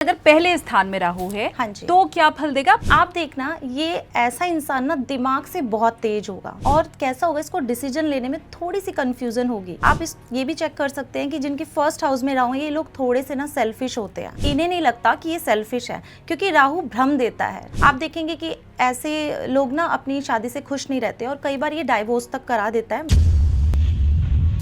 अगर पहले स्थान में राहु है, हाँ जी, तो क्या फल देगा? आप देखना ये ऐसा इंसान ना दिमाग से बहुत तेज होगा और कैसा होगा, इसको डिसीजन लेने में थोड़ी सी कंफ्यूजन होगी। आप ये भी चेक कर सकते हैं कि जिनकी फर्स्ट हाउस में राहु है, ये लोग थोड़े से ना सेल्फिश होते हैं। इन्हें नहीं लगता कि ये सेल्फिश है, क्योंकि राहु भ्रम देता है। आप देखेंगे कि ऐसे लोग ना अपनी शादी से खुश नहीं रहते और कई बार ये डाइवोर्स तक करा देता है।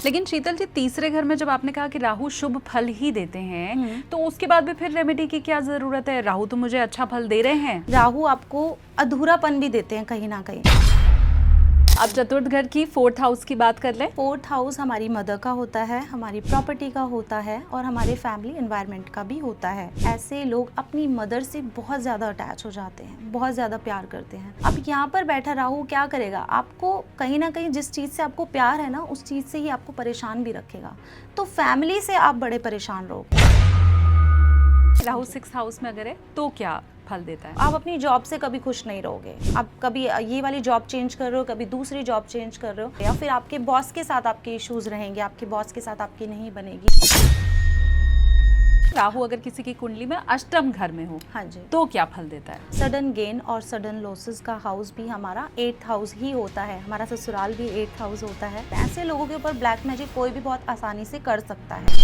लेकिन शीतल जी, तीसरे घर में जब आपने कहा कि राहु शुभ फल ही देते हैं, तो उसके बाद भी फिर रेमेडी की क्या जरूरत है? राहु तो मुझे अच्छा फल दे रहे हैं। राहु आपको अधूरापन भी देते हैं कहीं ना कहीं। अब चतुर्थ घर की, फोर्थ हाउस की बात कर लें। फोर्थ हाउस हमारी मदर का होता है, हमारी प्रॉपर्टी का होता है और हमारे फैमिली एनवायरनमेंट का भी होता है। ऐसे लोग अपनी मदर से बहुत ज़्यादा अटैच हो जाते हैं, बहुत ज़्यादा प्यार करते हैं। अब यहाँ पर बैठा राहु क्या करेगा, आपको कहीं ना कहीं जिस चीज़ से आपको प्यार है ना, उस चीज़ से ही आपको परेशान भी रखेगा। तो फैमिली से आप बड़े परेशान रहोगे। राहु सिक्स हाउस में अगर है तो क्या फल देता है? आप अपनी जॉब से कभी खुश नहीं रहोगे। आप कभी ये वाली जॉब चेंज कर रहे हो, कभी दूसरी जॉब चेंज कर रहे हो, या फिर आपके बॉस के साथ आपके इश्यूज रहेंगे, आपके बॉस के साथ आपकी नहीं बनेगी। राहु अगर किसी की कुंडली में अष्टम घर में हो, हाँ जी, तो क्या फल देता है? सडन गेन और सडन लॉसेस का हाउस भी हमारा 8th हाउस ही होता है। हमारा ससुराल भी 8th हाउस होता है। ऐसे लोगों के ऊपर ब्लैक मैजिक कोई भी बहुत आसानी से कर सकता है।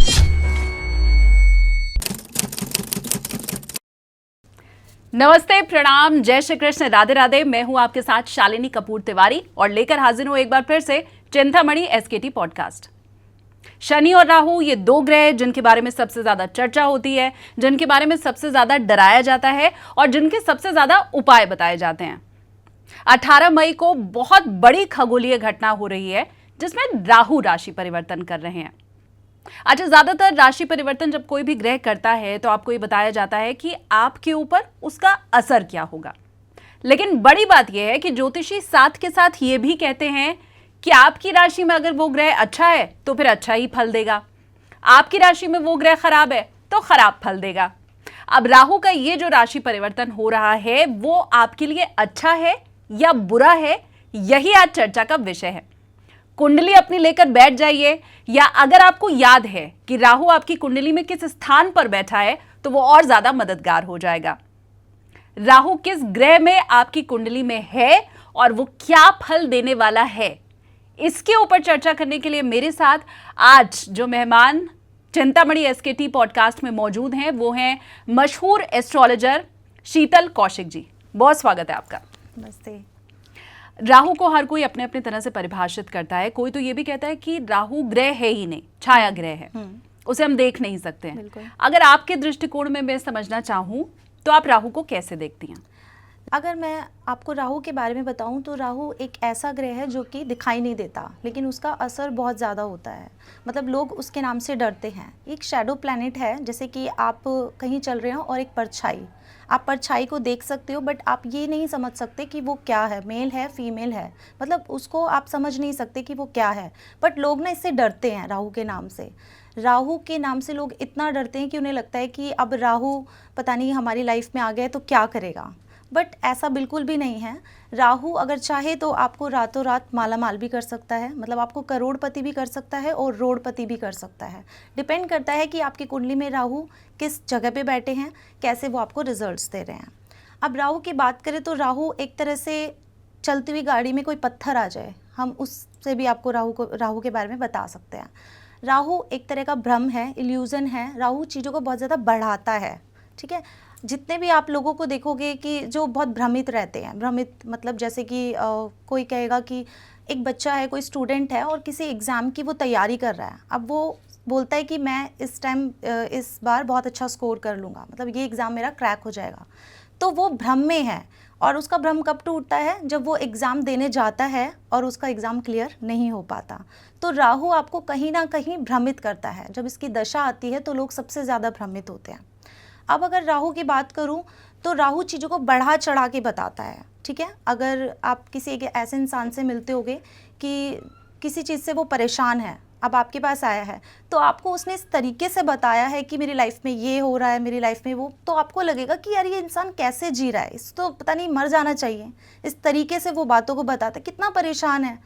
नमस्ते, प्रणाम, जय श्री कृष्ण, राधे राधे। मैं हूं आपके साथ शालिनी कपूर तिवारी और लेकर हाजिर हूं एक बार फिर से चिंतामणि एसकेटी पॉडकास्ट। शनि और राहु ये दो ग्रह जिनके बारे में सबसे ज्यादा चर्चा होती है, जिनके बारे में सबसे ज्यादा डराया जाता है और जिनके सबसे ज्यादा उपाय बताए जाते हैं। 18 मई को बहुत बड़ी खगोलीय घटना हो रही है जिसमें राहु राशि परिवर्तन कर रहे हैं। अच्छा, ज्यादातर राशि परिवर्तन जब कोई भी ग्रह करता है तो आपको ये बताया जाता है कि आपके ऊपर उसका असर क्या होगा। लेकिन बड़ी बात यह है कि ज्योतिषी साथ के साथ ये भी कहते हैं कि आपकी राशि में अगर वो ग्रह अच्छा है तो फिर अच्छा ही फल देगा, आपकी राशि में वो ग्रह खराब है तो खराब फल देगा। अब राहु का ये जो राशि परिवर्तन हो रहा है वो आपके लिए अच्छा है या बुरा है, यही आज चर्चा का विषय है। कुंडली अपनी लेकर बैठ जाइए, या अगर आपको याद है कि राहु आपकी कुंडली में किस स्थान पर बैठा है तो वो और ज्यादा मददगार हो जाएगा। राहु किस ग्रह में आपकी कुंडली में है और वो क्या फल देने वाला है, इसके ऊपर चर्चा करने के लिए मेरे साथ आज जो मेहमान चिंतामणि एसकेटी पॉडकास्ट में मौजूद हैं वो हैं मशहूर एस्ट्रोलॉजर शीतल कौशिक जी। बहुत स्वागत है आपका। नमस्ते। राहु को हर कोई अपने अपने तरह से परिभाषित करता है। कोई तो ये भी कहता है कि राहु ग्रह है ही नहीं, छाया ग्रह है, उसे हम देख नहीं सकते हैं। अगर आपके दृष्टिकोण में मैं समझना चाहूं तो आप राहु को कैसे देखती हैं? अगर मैं आपको राहु के बारे में बताऊं तो राहु एक ऐसा ग्रह है जो कि दिखाई नहीं देता, लेकिन उसका असर बहुत ज़्यादा होता है। मतलब लोग उसके नाम से डरते हैं। एक शैडो प्लैनेट है, जैसे कि आप कहीं चल रहे हो और एक परछाई, आप परछाई को देख सकते हो बट आप ये नहीं समझ सकते कि वो क्या है, मेल है फीमेल है, मतलब उसको आप समझ नहीं सकते कि वो क्या है। बट लोग ना इससे डरते हैं राहु के नाम से। राहु के नाम से लोग इतना डरते हैं कि उन्हें लगता है कि अब राहु पता नहीं हमारी लाइफ में आ गया तो क्या करेगा। बट ऐसा बिल्कुल भी नहीं है। राहु अगर चाहे तो आपको रातों रात माला माल भी कर सकता है, मतलब आपको करोड़पति भी कर सकता है और रोड़पति भी कर सकता है। डिपेंड करता है कि आपकी कुंडली में राहु किस जगह पे बैठे हैं, कैसे वो आपको रिजल्ट्स दे रहे हैं। अब राहु की बात करें तो राहु एक तरह से चलती हुई गाड़ी में कोई पत्थर आ जाए, हम उससे भी आपको राहु के बारे में बता सकते हैं। राहु एक तरह का भ्रम है, इल्यूजन है। राहु चीज़ों को बहुत ज़्यादा बढ़ाता है, ठीक है। जितने भी आप लोगों को देखोगे कि जो बहुत भ्रमित रहते हैं, भ्रमित मतलब जैसे कि कोई कहेगा कि एक बच्चा है, कोई स्टूडेंट है और किसी एग्ज़ाम की वो तैयारी कर रहा है। अब वो बोलता है कि मैं इस टाइम इस बार बहुत अच्छा स्कोर कर लूँगा, मतलब ये एग्ज़ाम मेरा क्रैक हो जाएगा। तो वो भ्रम में है और उसका भ्रम कब टूटता है, जब वो एग्ज़ाम देने जाता है और उसका एग्ज़ाम क्लियर नहीं हो पाता। तो राहु आपको कहीं ना कहीं भ्रमित करता है। जब इसकी दशा आती है तो लोग सबसे ज़्यादा भ्रमित होते हैं। अब अगर राहु की बात करूं तो राहु चीज़ों को बढ़ा चढ़ा के बताता है, ठीक है। अगर आप किसी एक ऐसे इंसान से मिलते होगे कि किसी चीज़ से वो परेशान है, अब आपके पास आया है तो आपको उसने इस तरीके से बताया है कि मेरी लाइफ में ये हो रहा है, मेरी लाइफ में वो, तो आपको लगेगा कि यार ये इंसान कैसे जी रहा है, इस तो पता नहीं मर जाना चाहिए। इस तरीके से वो बातों को बताता है, कितना परेशान है।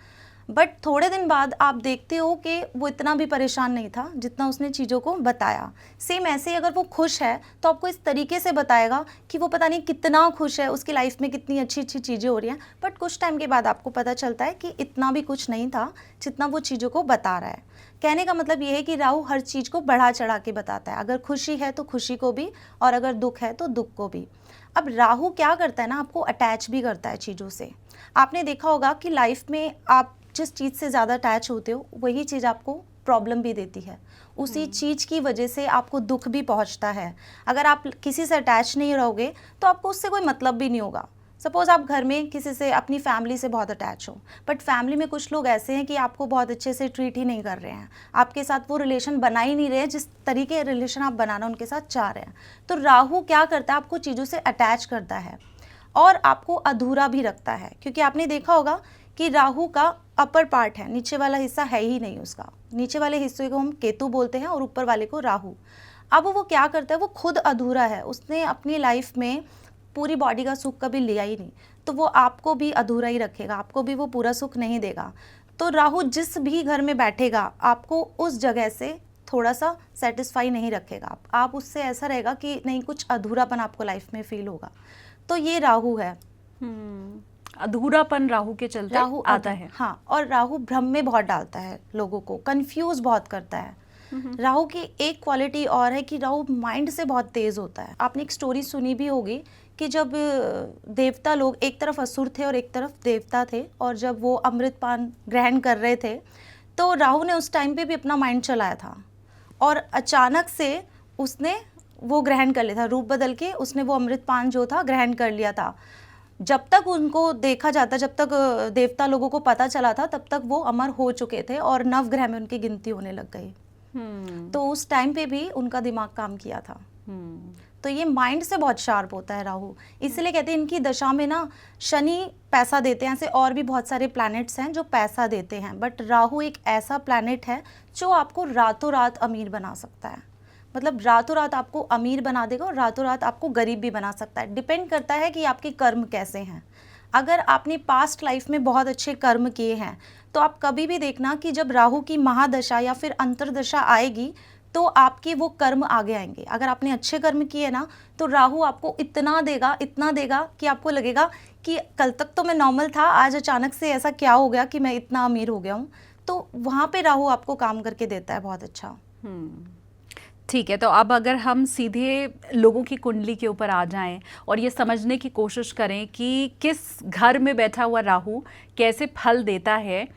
बट थोड़े दिन बाद आप देखते हो कि वो इतना भी परेशान नहीं था जितना उसने चीज़ों को बताया। सेम ऐसे ही अगर वो खुश है तो आपको इस तरीके से बताएगा कि वो पता नहीं कितना खुश है, उसकी लाइफ में कितनी अच्छी अच्छी चीज़ें हो रही हैं, बट कुछ टाइम के बाद आपको पता चलता है कि इतना भी कुछ नहीं था जितना वो चीज़ों को बता रहा है। कहने का मतलब ये है कि राहु हर चीज़ को बढ़ा चढ़ा के बताता है, अगर खुशी है तो खुशी को भी और अगर दुख है तो दुख को भी। अब राहु क्या करता है ना, आपको अटैच भी करता है चीज़ों से। आपने देखा होगा कि लाइफ में आप जिस चीज़ से ज़्यादा अटैच होते हो वही चीज़ आपको प्रॉब्लम भी देती है, उसी चीज़ की वजह से आपको दुख भी पहुंचता है। अगर आप किसी से अटैच नहीं रहोगे तो आपको उससे कोई मतलब भी नहीं होगा। सपोज़ आप घर में किसी से, अपनी फैमिली से बहुत अटैच हो, बट फैमिली में कुछ लोग ऐसे हैं कि आपको बहुत अच्छे से ट्रीट ही नहीं कर रहे हैं, आपके साथ वो रिलेशन बना ही नहीं रहे जिस तरीके रिलेशन आप बनाना उनके साथ चाह रहे हैं। तो राहु क्या करता है, आपको चीज़ों से अटैच करता है और आपको अधूरा भी रखता है, क्योंकि आपने देखा होगा कि राहु का अपर पार्ट है, नीचे वाला हिस्सा है ही नहीं उसका। नीचे वाले हिस्से को हम केतु बोलते हैं और ऊपर वाले को राहु। अब वो क्या करता है, वो खुद अधूरा है, उसने अपनी लाइफ में पूरी बॉडी का सुख कभी लिया ही नहीं, तो वो आपको भी अधूरा ही रखेगा, आपको भी वो पूरा सुख नहीं देगा। तो राहु जिस भी घर में बैठेगा आपको उस जगह से थोड़ा सा सेटिस्फाई नहीं रखेगा, आप उससे ऐसा रहेगा कि नहीं, कुछ अधूरापन आपको लाइफ में फील होगा। तो ये राहु है। अधूरापन राहु के चलते राहु आता है। हाँ, और राहु भ्रम में बहुत डालता है, लोगों को कंफ्यूज बहुत करता है। राहु की एक क्वालिटी और है कि राहु माइंड से बहुत तेज होता है। आपने एक स्टोरी सुनी भी होगी कि जब देवता लोग, एक तरफ असुर थे और एक तरफ देवता थे, और जब वो अमृतपान ग्रहण कर रहे थे तो राहु ने उस टाइम पे भी अपना माइंड चलाया था और अचानक से उसने वो ग्रहण कर लिया था, रूप बदल के उसने वो अमृतपान जो था ग्रहण कर लिया था। जब तक उनको देखा जाता, जब तक देवता लोगों को पता चला था, तब तक वो अमर हो चुके थे और नवग्रह में उनकी गिनती होने लग गई। तो उस टाइम पे भी उनका दिमाग काम किया था। तो ये माइंड से बहुत शार्प होता है राहु, इसलिए कहते हैं इनकी दशा में ना शनि पैसा देते हैं, ऐसे और भी बहुत सारे प्लैनेट्स हैं जो पैसा देते हैं, बट राहु एक ऐसा प्लैनेट है जो आपको रातों रात अमीर बना सकता है। मतलब रातों रात आपको अमीर बना देगा और रातों रात आपको गरीब भी बना सकता है। डिपेंड करता है कि आपके कर्म कैसे हैं। अगर आपने पास्ट लाइफ में बहुत अच्छे कर्म किए हैं तो आप कभी भी देखना कि जब राहु की महादशा या फिर अंतर्दशा आएगी तो आपके वो कर्म आगे आएंगे। अगर आपने अच्छे कर्म किए ना तो राहु आपको इतना देगा कि आपको लगेगा कि कल तक तो मैं नॉर्मल था, आज अचानक से ऐसा क्या हो गया कि मैं इतना अमीर हो गया हूँ। तो वहाँ पे राहु आपको काम करके देता है बहुत अच्छा। ठीक है, तो अब अगर हम सीधे लोगों की कुंडली के ऊपर आ जाएं और ये समझने की कोशिश करें कि किस घर में बैठा हुआ राहु कैसे फल देता है,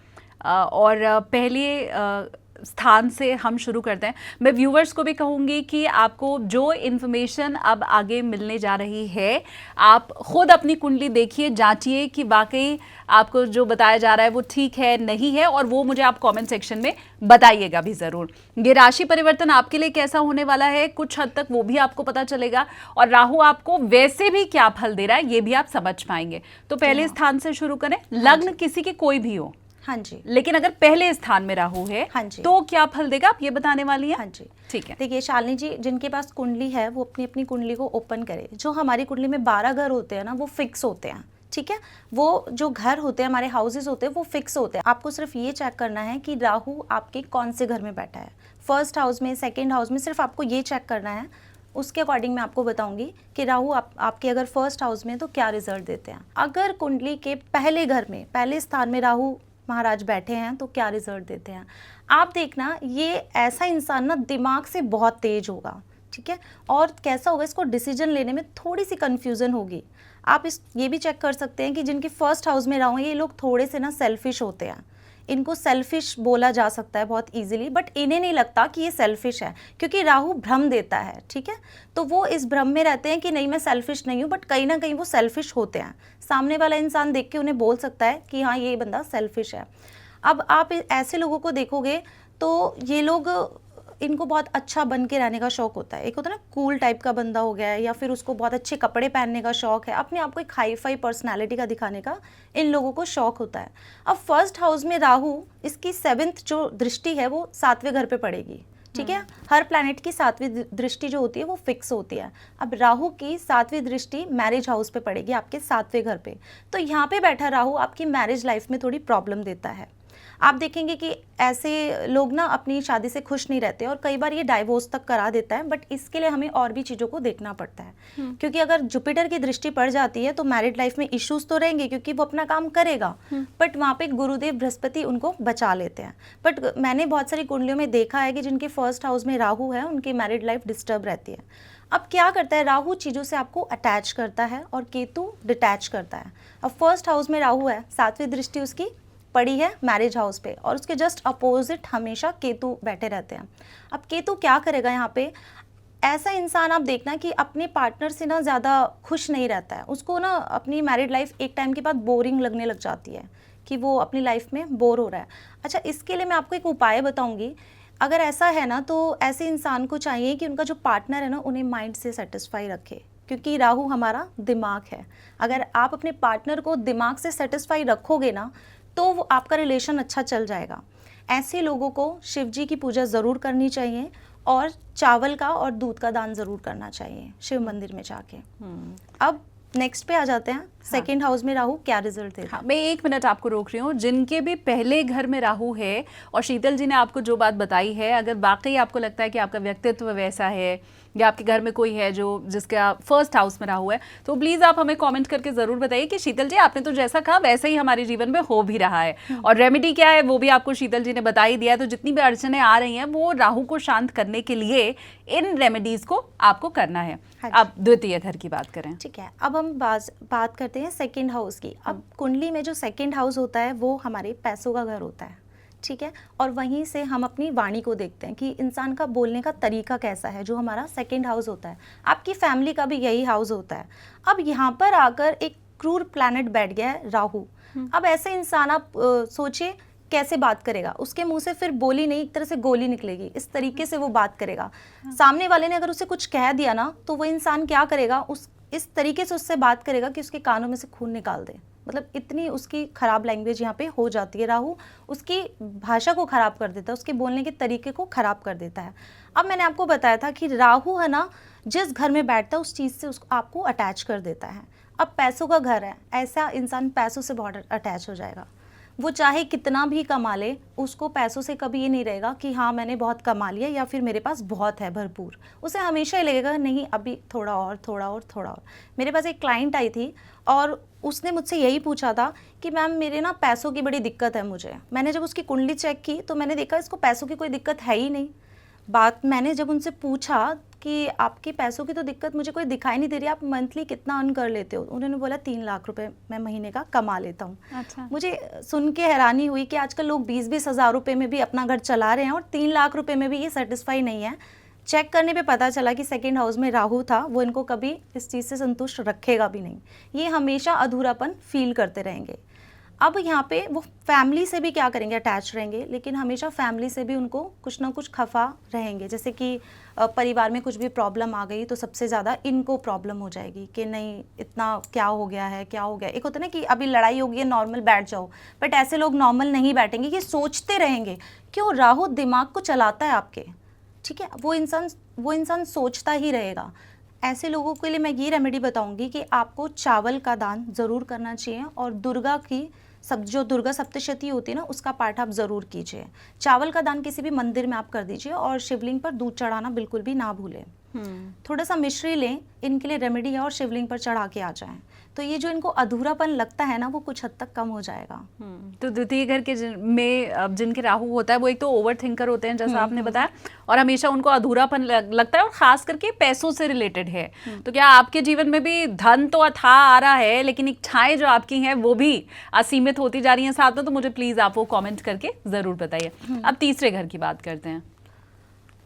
और पहले स्थान से हम शुरू करते हैं। मैं व्यूवर्स को भी कहूँगी कि आपको जो इन्फॉर्मेशन अब आगे मिलने जा रही है, आप खुद अपनी कुंडली देखिए, जांचिए कि वाकई आपको जो बताया जा रहा है वो ठीक है नहीं है, और वो मुझे आप कमेंट सेक्शन में बताइएगा भी ज़रूर। ये राशि परिवर्तन आपके लिए कैसा होने वाला है, कुछ हद तक वो भी आपको पता चलेगा, और राहु आपको वैसे भी क्या फल दे रहा है ये भी आप समझ पाएंगे। तो पहले स्थान से शुरू करें। लग्न किसी की कोई भी हो, हाँ जी, लेकिन अगर पहले स्थान में राहु है, हाँ जी, तो क्या फल देगा आप ये बताने वाली है। हाँ जी, ठीक है। देखिए शालिनी जी, जिनके पास कुंडली है वो अपनी अपनी कुंडली को ओपन करे। जो हमारी कुंडली में 12 घर होते हैं ना वो फिक्स होते हैं, ठीक है। वो जो घर होते हैं, हमारे हाउसेस होते हैं, वो फिक्स होते हैं। आपको सिर्फ ये चेक करना है कि राहु आपके कौन से घर में बैठा है, फर्स्ट हाउस में, सेकेंड हाउस में, सिर्फ आपको ये चेक करना है। उसके अकॉर्डिंग मैं आपको बताऊंगी कि राहु आपके अगर फर्स्ट हाउस में तो क्या रिजल्ट देते हैं। अगर कुंडली के पहले घर में, पहले स्थान में राहु महाराज बैठे हैं तो क्या रिजल्ट देते हैं। आप देखना, ये ऐसा इंसान ना दिमाग से बहुत तेज होगा, ठीक है, और कैसा होगा, इसको डिसीजन लेने में थोड़ी सी कंफ्यूजन होगी। आप ये भी चेक कर सकते हैं कि जिनके फर्स्ट हाउस में राहु है, ये लोग थोड़े से ना सेल्फिश होते हैं। इनको सेल्फिश बोला जा सकता है बहुत इजीली, बट इन्हें नहीं लगता कि ये सेल्फिश है, क्योंकि राहु भ्रम देता है, ठीक है। तो वो इस भ्रम में रहते हैं कि नहीं मैं सेल्फिश नहीं हूँ, बट कहीं ना कहीं वो सेल्फिश होते हैं। सामने वाला इंसान देख के उन्हें बोल सकता है कि हाँ ये बंदा सेल्फिश है। अब आप ऐसे लोगों को देखोगे तो ये लोग, इनको बहुत अच्छा बन के रहने का शौक होता है। एक होता है ना कूल टाइप का बंदा हो गया है, या फिर उसको बहुत अच्छे कपड़े पहनने का शौक है, अपने आप को एक हाई फाई पर्सनैलिटी का दिखाने का इन लोगों को शौक होता है। अब फर्स्ट हाउस में राहु, इसकी 7th जो दृष्टि है वो 7वें घर पे पड़ेगी, ठीक है। हर प्लैनेट की 7वीं दृष्टि जो होती है वो फिक्स होती है। अब राहु की 7वीं दृष्टि मैरिज हाउस पे पड़ेगी, आपके 7वें घर पे। तो यहाँ पे बैठा राहु आपकी मैरिज लाइफ में थोड़ी प्रॉब्लम देता है। आप देखेंगे कि ऐसे लोग ना अपनी शादी से खुश नहीं रहते और कई बार ये डाइवोर्स तक करा देता है, बट इसके लिए हमें और भी चीज़ों को देखना पड़ता है। क्योंकि अगर जुपिटर की दृष्टि पड़ जाती है तो मैरिड लाइफ में इश्यूज तो रहेंगे क्योंकि वो अपना काम करेगा, बट वहाँ पे गुरुदेव बृहस्पति उनको बचा लेते हैं। बट मैंने बहुत सारी कुंडलियों में देखा है कि जिनके फर्स्ट हाउस में राहु है उनकी मैरिड लाइफ डिस्टर्ब रहती है। अब क्या करता है, राहु चीज़ों से आपको अटैच करता है और केतु डिटैच करता है। अब फर्स्ट हाउस में राहु है, 7वीं दृष्टि उसकी पड़ी है मैरिज हाउस पे, और उसके जस्ट अपोजिट हमेशा केतु बैठे रहते हैं। अब केतु क्या करेगा यहाँ पे, ऐसा इंसान आप देखना कि अपने पार्टनर से ना ज़्यादा खुश नहीं रहता है, उसको ना अपनी मैरिड लाइफ एक टाइम के बाद बोरिंग लगने लग जाती है कि वो अपनी लाइफ में बोर हो रहा है। अच्छा, इसके लिए मैं आपको एक उपाय बताऊंगी। अगर ऐसा है ना तो ऐसे इंसान को चाहिए कि उनका जो पार्टनर है ना उन्हें माइंड से सेटिस्फाई रखे, क्योंकि राहु हमारा दिमाग है। अगर आप अपने पार्टनर को दिमाग से सेटिस्फाई रखोगे ना तो वो आपका रिलेशन अच्छा चल जाएगा। ऐसे लोगों को शिव जी की पूजा ज़रूर करनी चाहिए और चावल का और दूध का दान ज़रूर करना चाहिए शिव मंदिर में जाके। अब नेक्स्ट पे आ जाते हैं, सेकंड हाउस में राहु क्या रिजल्ट देता है। हाँ, मैं 1 मिनट आपको रोक रही हूँ। जिनके भी पहले घर में राहु है और शीतल जी ने आपको जो बात बताई है, अगर वाकई आपको लगता है कि आपका व्यक्तित्व वैसा है या आपके घर में कोई है जो जिसका फर्स्ट हाउस में राहु है, तो प्लीज़ आप हमें कमेंट करके ज़रूर बताइए कि शीतल जी आपने तो जैसा कहा वैसे ही हमारे जीवन में हो भी रहा है। और रेमेडी क्या है वो भी आपको शीतल जी ने बता ही दिया है। तो जितनी भी अड़चनें आ रही हैं वो राहु को शांत करने के लिए इन रेमेडीज़ को आपको करना है। अब द्वितीय घर की बात करें। ठीक है, अब हम बात करते हैं सेकंड हाउस की। अब कुंडली में जो सेकंड हाउस होता है वो हमारे पैसों का घर होता है, ठीक है, और वहीं से हम अपनी वाणी को देखते हैं कि इंसान का बोलने का तरीका कैसा है, जो हमारा सेकंड हाउस होता है। आपकी फैमिली का भी यही हाउस होता है। अब यहाँ पर आकर एक क्रूर प्लैनेट बैठ गया है राहु। अब ऐसे इंसान आप सोचिए कैसे बात करेगा, उसके मुंह से फिर बोली नहीं, एक तरह से गोली निकलेगी, इस तरीके से वो बात करेगा। सामने वाले ने अगर उसे कुछ कह दिया ना तो वो इंसान क्या करेगा, इस तरीके से उससे बात करेगा कि उसके कानों में से खून निकाल दे। मतलब इतनी उसकी खराब लैंग्वेज यहाँ पे हो जाती है। राहु उसकी भाषा को खराब कर देता है, उसके बोलने के तरीके को खराब कर देता है। अब मैंने आपको बताया था कि राहु है ना, जिस घर में बैठता है उस चीज़ से उसको आपको अटैच कर देता है। अब पैसों का घर है, ऐसा इंसान पैसों से बहुत अटैच हो जाएगा। वो चाहे कितना भी कमा ले, उसको पैसों से कभी ये नहीं रहेगा कि हाँ मैंने बहुत कमा लिया या फिर मेरे पास बहुत है भरपूर। उसे हमेशा ही लगेगा नहीं अभी थोड़ा और थोड़ा और थोड़ा और। मेरे पास एक क्लाइंट आई थी और उसने मुझसे यही पूछा था कि मैम मेरे ना पैसों की बड़ी दिक्कत है मुझे। मैंने जब उसकी कुंडली चेक की तो मैंने देखा इसको पैसों की कोई दिक्कत है ही नहीं। बात मैंने जब उनसे पूछा कि आपकी पैसों की तो दिक्कत मुझे कोई दिखाई नहीं दे रही, आप मंथली कितना अर्न कर लेते हो, उन्होंने बोला 3 लाख रुपए मैं महीने का कमा लेता हूँ। अच्छा। मुझे सुन के हैरानी हुई कि आजकल लोग 20-20 हज़ार रुपये में भी अपना घर चला रहे हैं और 3 लाख रुपए में भी ये सेटिस्फाई नहीं है। चेक करने पे पता चला कि सेकंड हाउस में राहु था, वो इनको कभी इस चीज़ से संतुष्ट रखेगा भी नहीं। ये हमेशा अधूरापन फील करते रहेंगे। अब यहाँ पे वो फैमिली से भी क्या करेंगे, अटैच रहेंगे, लेकिन हमेशा फैमिली से भी उनको कुछ ना कुछ खफा रहेंगे। जैसे कि परिवार में कुछ भी प्रॉब्लम आ गई तो सबसे ज़्यादा इनको प्रॉब्लम हो जाएगी कि नहीं इतना क्या हो गया है, क्या हो गया। एक होता है ना कि अभी लड़ाई हो गई है नॉर्मल बैठ जाओ, बट ऐसे लोग नॉर्मल नहीं बैठेंगे, कि सोचते रहेंगे। क्यों, राहु दिमाग को चलाता है आपके, ठीक है, वो इंसान सोचता ही रहेगा। ऐसे लोगों के लिए मैं ये रेमेडी बताऊंगी कि आपको चावल का दान ज़रूर करना चाहिए और दुर्गा की जो दुर्गा सप्तशती होती है ना उसका पाठ आप ज़रूर कीजिए। चावल का दान किसी भी मंदिर में आप कर दीजिए और शिवलिंग पर दूध चढ़ाना बिल्कुल भी ना भूलें। थोड़ा सा मिश्री लें, इनके लिए रेमेडी है, और शिवलिंग पर चढ़ा के आ जाएं, तो ये जो इनको अधूरापन लगता है ना वो कुछ हद तक कम हो जाएगा। तो द्वितीय घर के में जिनके राहु होता है वो एक तो ओवर थिंकर होते हैं जैसा आपने बताया, और हमेशा उनको अधूरापन लगता है और खास करके पैसों से रिलेटेड है। तो क्या आपके जीवन में भी धन तो अथाह आ रहा है लेकिन इच्छाएं जो आपकी हैं वो भी असीमित होती जा रही हैं साथ में? तो मुझे प्लीज आप वो कॉमेंट करके जरूर बताइए। अब तीसरे घर की बात करते हैं।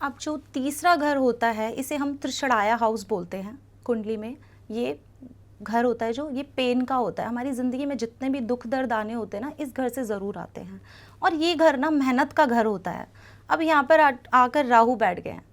अब जो तीसरा घर होता है इसे हम त्रिषणाया हाउस बोलते हैं कुंडली में। ये घर होता है जो ये पेन का होता है। हमारी ज़िंदगी में जितने भी दुख दर्द आने होते हैं ना इस घर से ज़रूर आते हैं, और ये घर ना मेहनत का घर होता है। अब यहाँ पर आकर राहु बैठ गए हैं,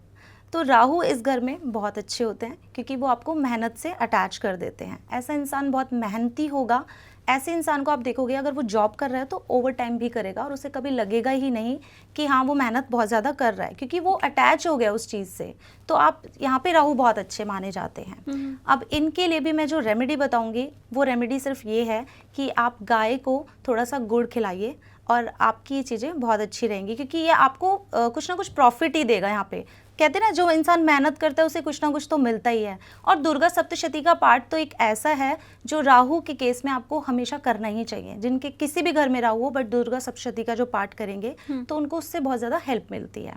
तो राहु इस घर में बहुत अच्छे होते हैं क्योंकि वो आपको मेहनत से अटैच कर देते हैं। ऐसा इंसान बहुत मेहनती होगा। ऐसे इंसान को आप देखोगे अगर वो जॉब कर रहा है तो ओवर टाइम भी करेगा और उसे कभी लगेगा ही नहीं कि हाँ वो मेहनत बहुत ज़्यादा कर रहा है, क्योंकि वो अटैच हो गया उस चीज़ से। तो आप यहाँ पे राहु बहुत अच्छे माने जाते हैं। अब इनके लिए भी मैं जो रेमेडी बताऊँगी वो रेमेडी सिर्फ ये है कि आप गाय को थोड़ा सा गुड़ खिलाइए और आपकी ये चीज़ें बहुत अच्छी रहेंगी, क्योंकि ये आपको कुछ ना कुछ प्रॉफिट ही देगा। यहाँ पे कहते हैं ना, जो इंसान मेहनत करता है उसे कुछ ना कुछ तो मिलता ही है। और दुर्गा सप्तशती का पाठ तो एक ऐसा है जो राहु के केस में आपको हमेशा करना ही चाहिए। जिनके किसी भी घर में राहु हो, बट दुर्गा सप्तशती का जो पाठ करेंगे तो उनको उससे बहुत ज़्यादा हेल्प मिलती है।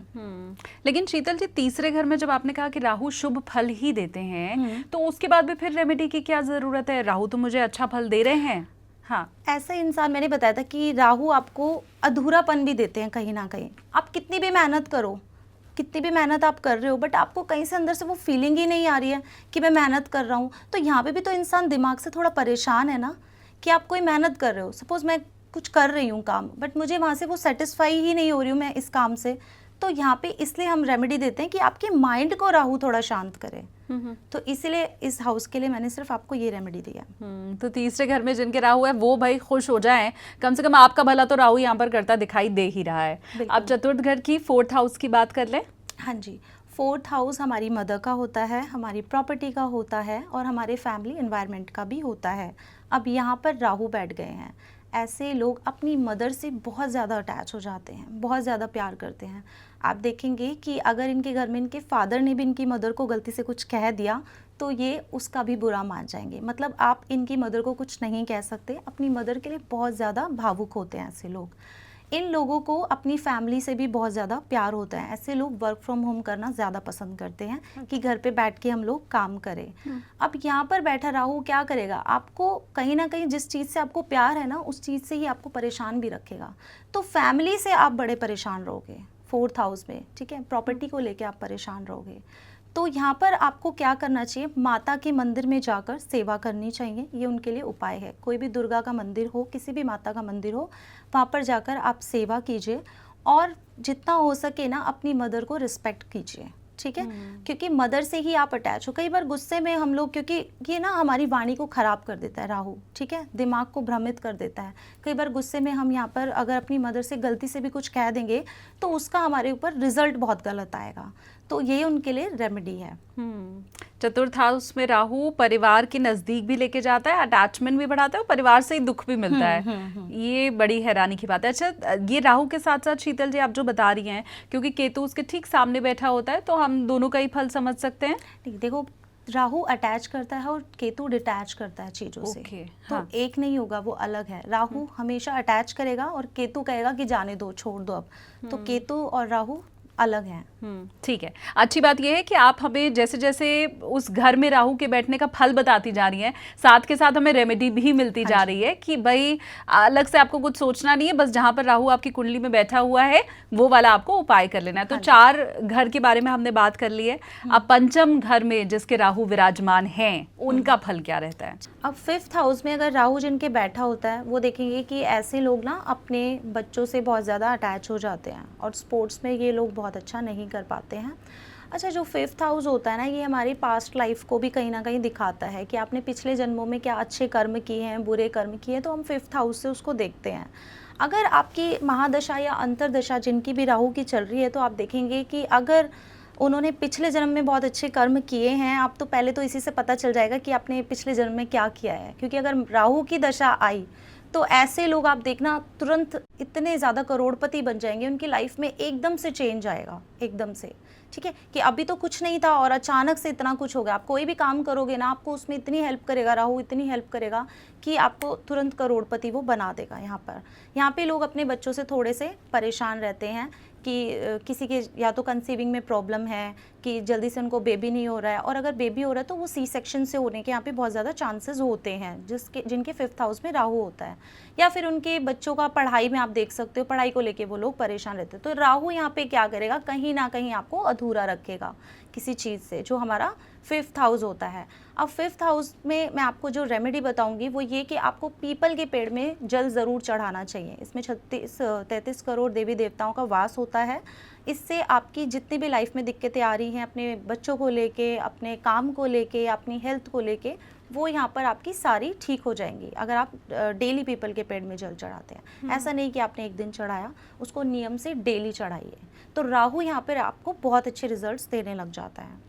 लेकिन शीतल जी, तीसरे घर में जब आपने कहा कि राहु शुभ फल ही देते हैं, तो उसके बाद भी फिर रेमेडी की क्या ज़रूरत है? राहु तो मुझे अच्छा फल दे रहे हैं। हाँ, ऐसा इंसान, मैंने बताया था कि राहु आपको अधूरापन भी देते हैं कहीं ना कहीं। आप कितनी भी मेहनत करो, कितनी भी मेहनत आप कर रहे हो, बट आपको कहीं से अंदर से वो फीलिंग ही नहीं आ रही है कि मैं मेहनत कर रहा हूँ। तो यहाँ पे भी तो इंसान दिमाग से थोड़ा परेशान है ना, कि आप कोई मेहनत कर रहे हो। सपोज मैं कुछ कर रही हूँ काम, बट मुझे वहाँ से वो सेटिस्फाई ही नहीं हो रही हूँ मैं इस काम से। तो यहाँ पे इसलिए हम रेमेडी देते हैं कि आपके माइंड को राहु थोड़ा शांत करे। तो इसीलिए इस हाउस के लिए मैंने सिर्फ आपको ये रेमेडी दिया। तो तीसरे घर में जिनके राहु है वो भाई खुश हो जाएं, कम से कम आपका भला तो राहु यहाँ पर करता दिखाई दे ही रहा है। अब चतुर्थ घर की, 4th हाउस की बात कर लें। हाँ जी, 4th हाउस हमारी मदर का होता है, हमारी प्रॉपर्टी का होता है और हमारे फैमिली एनवायरनमेंट का भी होता है। अब यहाँ पर राहु बैठ गए हैं, ऐसे लोग अपनी मदर से बहुत ज़्यादा अटैच हो जाते हैं, बहुत ज़्यादा प्यार करते हैं। आप देखेंगे कि अगर इनके घर में इनके फादर ने भी इनकी मदर को गलती से कुछ कह दिया तो ये उसका भी बुरा मान जाएंगे। मतलब आप इनकी मदर को कुछ नहीं कह सकते, अपनी मदर के लिए बहुत ज़्यादा भावुक होते हैं ऐसे लोग। इन लोगों को अपनी फैमिली से भी बहुत ज़्यादा प्यार होता है। ऐसे लोग वर्क फ्रॉम होम करना ज़्यादा पसंद करते हैं कि घर पे बैठ के हम लोग काम करें। अब यहाँ पर बैठा राहु क्या करेगा, आपको कहीं ना कहीं जिस चीज़ से आपको प्यार है ना, उस चीज़ से ही आपको परेशान भी रखेगा। तो फैमिली से आप बड़े परेशान रहोगे 4th हाउस में, ठीक है। प्रॉपर्टी को लेके आप परेशान रहोगे। तो यहाँ पर आपको क्या करना चाहिए, माता के मंदिर में जाकर सेवा करनी चाहिए। ये उनके लिए उपाय है। कोई भी दुर्गा का मंदिर हो, किसी भी माता का मंदिर हो, वहाँ पर जाकर आप सेवा कीजिए और जितना हो सके ना अपनी मदर को रिस्पेक्ट कीजिए, ठीक है। क्योंकि मदर से ही आप अटैच हो। कई बार गुस्से में हम लोग, क्योंकि ये ना हमारी वाणी को खराब कर देता है राहु, ठीक है, दिमाग को भ्रमित कर देता है। कई बार गुस्से में हम यहाँ पर अगर अपनी मदर से गलती से भी कुछ कह देंगे तो उसका हमारे ऊपर रिजल्ट बहुत गलत आएगा। तो ये उनके लिए रेमेडी है। चतुर्थ हाउस में राहु परिवार के नजदीक भी लेके जाता है, अटैचमेंट भी बढ़ाता है और परिवार से ही दुख भी मिलता है। ये बड़ी हैरानी की बात है। अच्छा, ये राहु के साथ साथ शीतल जी आप जो बता रही हैं, क्योंकि केतु उसके ठीक सामने बैठा होता है, तो हम दोनों का ही फल समझ सकते हैं। देखो, राहु अटैच करता है और केतु डिटैच करता है चीजों से। तो एक नहीं होगा, वो अलग है। राहु हमेशा अटैच करेगा और केतु कहेगा कि जाने दो, छोड़ दो अब। तो केतु और राहु अलग हैं। ठीक है। अच्छी बात यह है कि आप हमें जैसे जैसे उस घर में राहु के बैठने का फल बताती जा रही हैं, साथ के साथ हमें रेमेडी भी मिलती जा रही है कि भाई अलग से आपको कुछ सोचना नहीं है, बस जहां पर राहु आपकी कुंडली में बैठा हुआ है वो वाला आपको उपाय कर लेना है। तो 4 घर के बारे में हमने बात कर ली है। अब 5th घर में जिसके राहु विराजमान हैं, उनका फल क्या रहता है? अब 5th हाउस में अगर राहु जिनके बैठा होता है, वो देखेंगे कि ऐसे लोग ना अपने बच्चों से बहुत ज़्यादा अटैच हो जाते हैं और स्पोर्ट्स में ये लोग बहुत अच्छा नहीं कर पाते हैं। अच्छा, जो 5th हाउस होता है ना, ये हमारी पास्ट लाइफ को भी कहीं ना कहीं दिखाता है कि आपने पिछले जन्मों में क्या अच्छे कर्म किए हैं, बुरे कर्म किए हैं, तो हम 5th हाउस से उसको देखते हैं। अगर आपकी महादशा या अंतरदशा जिनकी भी राहु की चल रही है, तो आप देखेंगे कि अगर उन्होंने पिछले जन्म में बहुत अच्छे कर्म किए हैं, आप तो पहले तो इसी से पता चल जाएगा कि आपने पिछले जन्म में क्या किया है। क्योंकि अगर राहु की दशा आई तो ऐसे लोग आप देखना तुरंत इतने ज़्यादा करोड़पति बन जाएंगे, उनकी लाइफ में एकदम से चेंज आएगा, एकदम से, ठीक है। कि अभी तो कुछ नहीं था और अचानक से इतना कुछ हो गया। आप कोई भी काम करोगे ना, आपको उसमें इतनी हेल्प करेगा राहु, इतनी हेल्प करेगा कि आपको तुरंत करोड़पति वो बना देगा। यहाँ पे लोग अपने बच्चों से थोड़े से परेशान रहते हैं कि किसी के या तो कंसीविंग में प्रॉब्लम है कि जल्दी से उनको बेबी नहीं हो रहा है, और अगर बेबी हो रहा है तो वो सी सेक्शन से होने के यहाँ पे बहुत ज़्यादा चांसेस होते हैं जिनके 5th हाउस में राहु होता है। या फिर उनके बच्चों का पढ़ाई में आप देख सकते हो, पढ़ाई को लेके वो लोग परेशान रहते हैं। तो राहु यहाँ पे क्या करेगा, कहीं ना कहीं आपको अधूरा रखेगा किसी चीज़ से, जो हमारा 5th हाउस होता है। अब 5th हाउस में मैं आपको जो रेमेडी बताऊंगी वो ये कि आपको पीपल के पेड़ में जल ज़रूर चढ़ाना चाहिए। इसमें 33 करोड़ देवी देवताओं का वास होता है। इससे आपकी जितनी भी लाइफ में दिक्कतें आ रही हैं, अपने बच्चों को लेके, अपने काम को लेके, अपनी हेल्थ को लेके, वो यहाँ पर आपकी सारी ठीक हो जाएंगी अगर आप डेली पीपल के पेड़ में जल चढ़ाते हैं। ऐसा नहीं कि आपने एक दिन चढ़ाया, उसको नियम से डेली चढ़ाइए। तो राहु यहाँ पर आपको बहुत अच्छे रिजल्ट्स देने लग जाता है।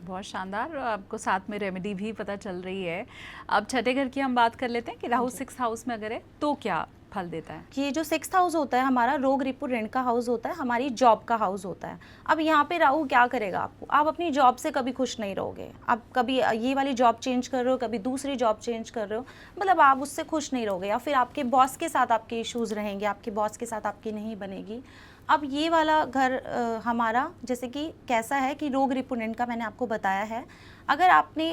बहुत शानदार। और आपको साथ में रेमेडी भी पता चल रही है। अब छठे घर की हम बात कर लेते हैं कि राहु 6th हाउस में अगर है तो क्या फल देता है। ये जो 6th हाउस होता है हमारा रोग रिपु ऋण का हाउस होता है, हमारी जॉब का हाउस होता है। अब यहाँ पे राहु क्या करेगा आपको, आप अपनी जॉब से कभी खुश नहीं रहोगे। आप कभी ये वाली जॉब चेंज कर रहे हो, कभी दूसरी जॉब चेंज कर रहे हो, मतलब आप उससे खुश नहीं रहोगे, या फिर आपके बॉस के साथ आपके इश्यूज रहेंगे, आपके बॉस के साथ आपकी नहीं बनेगी। अब ये वाला घर हमारा जैसे कि कैसा है कि रोग रिपु ऋण का मैंने आपको बताया है। अगर आपने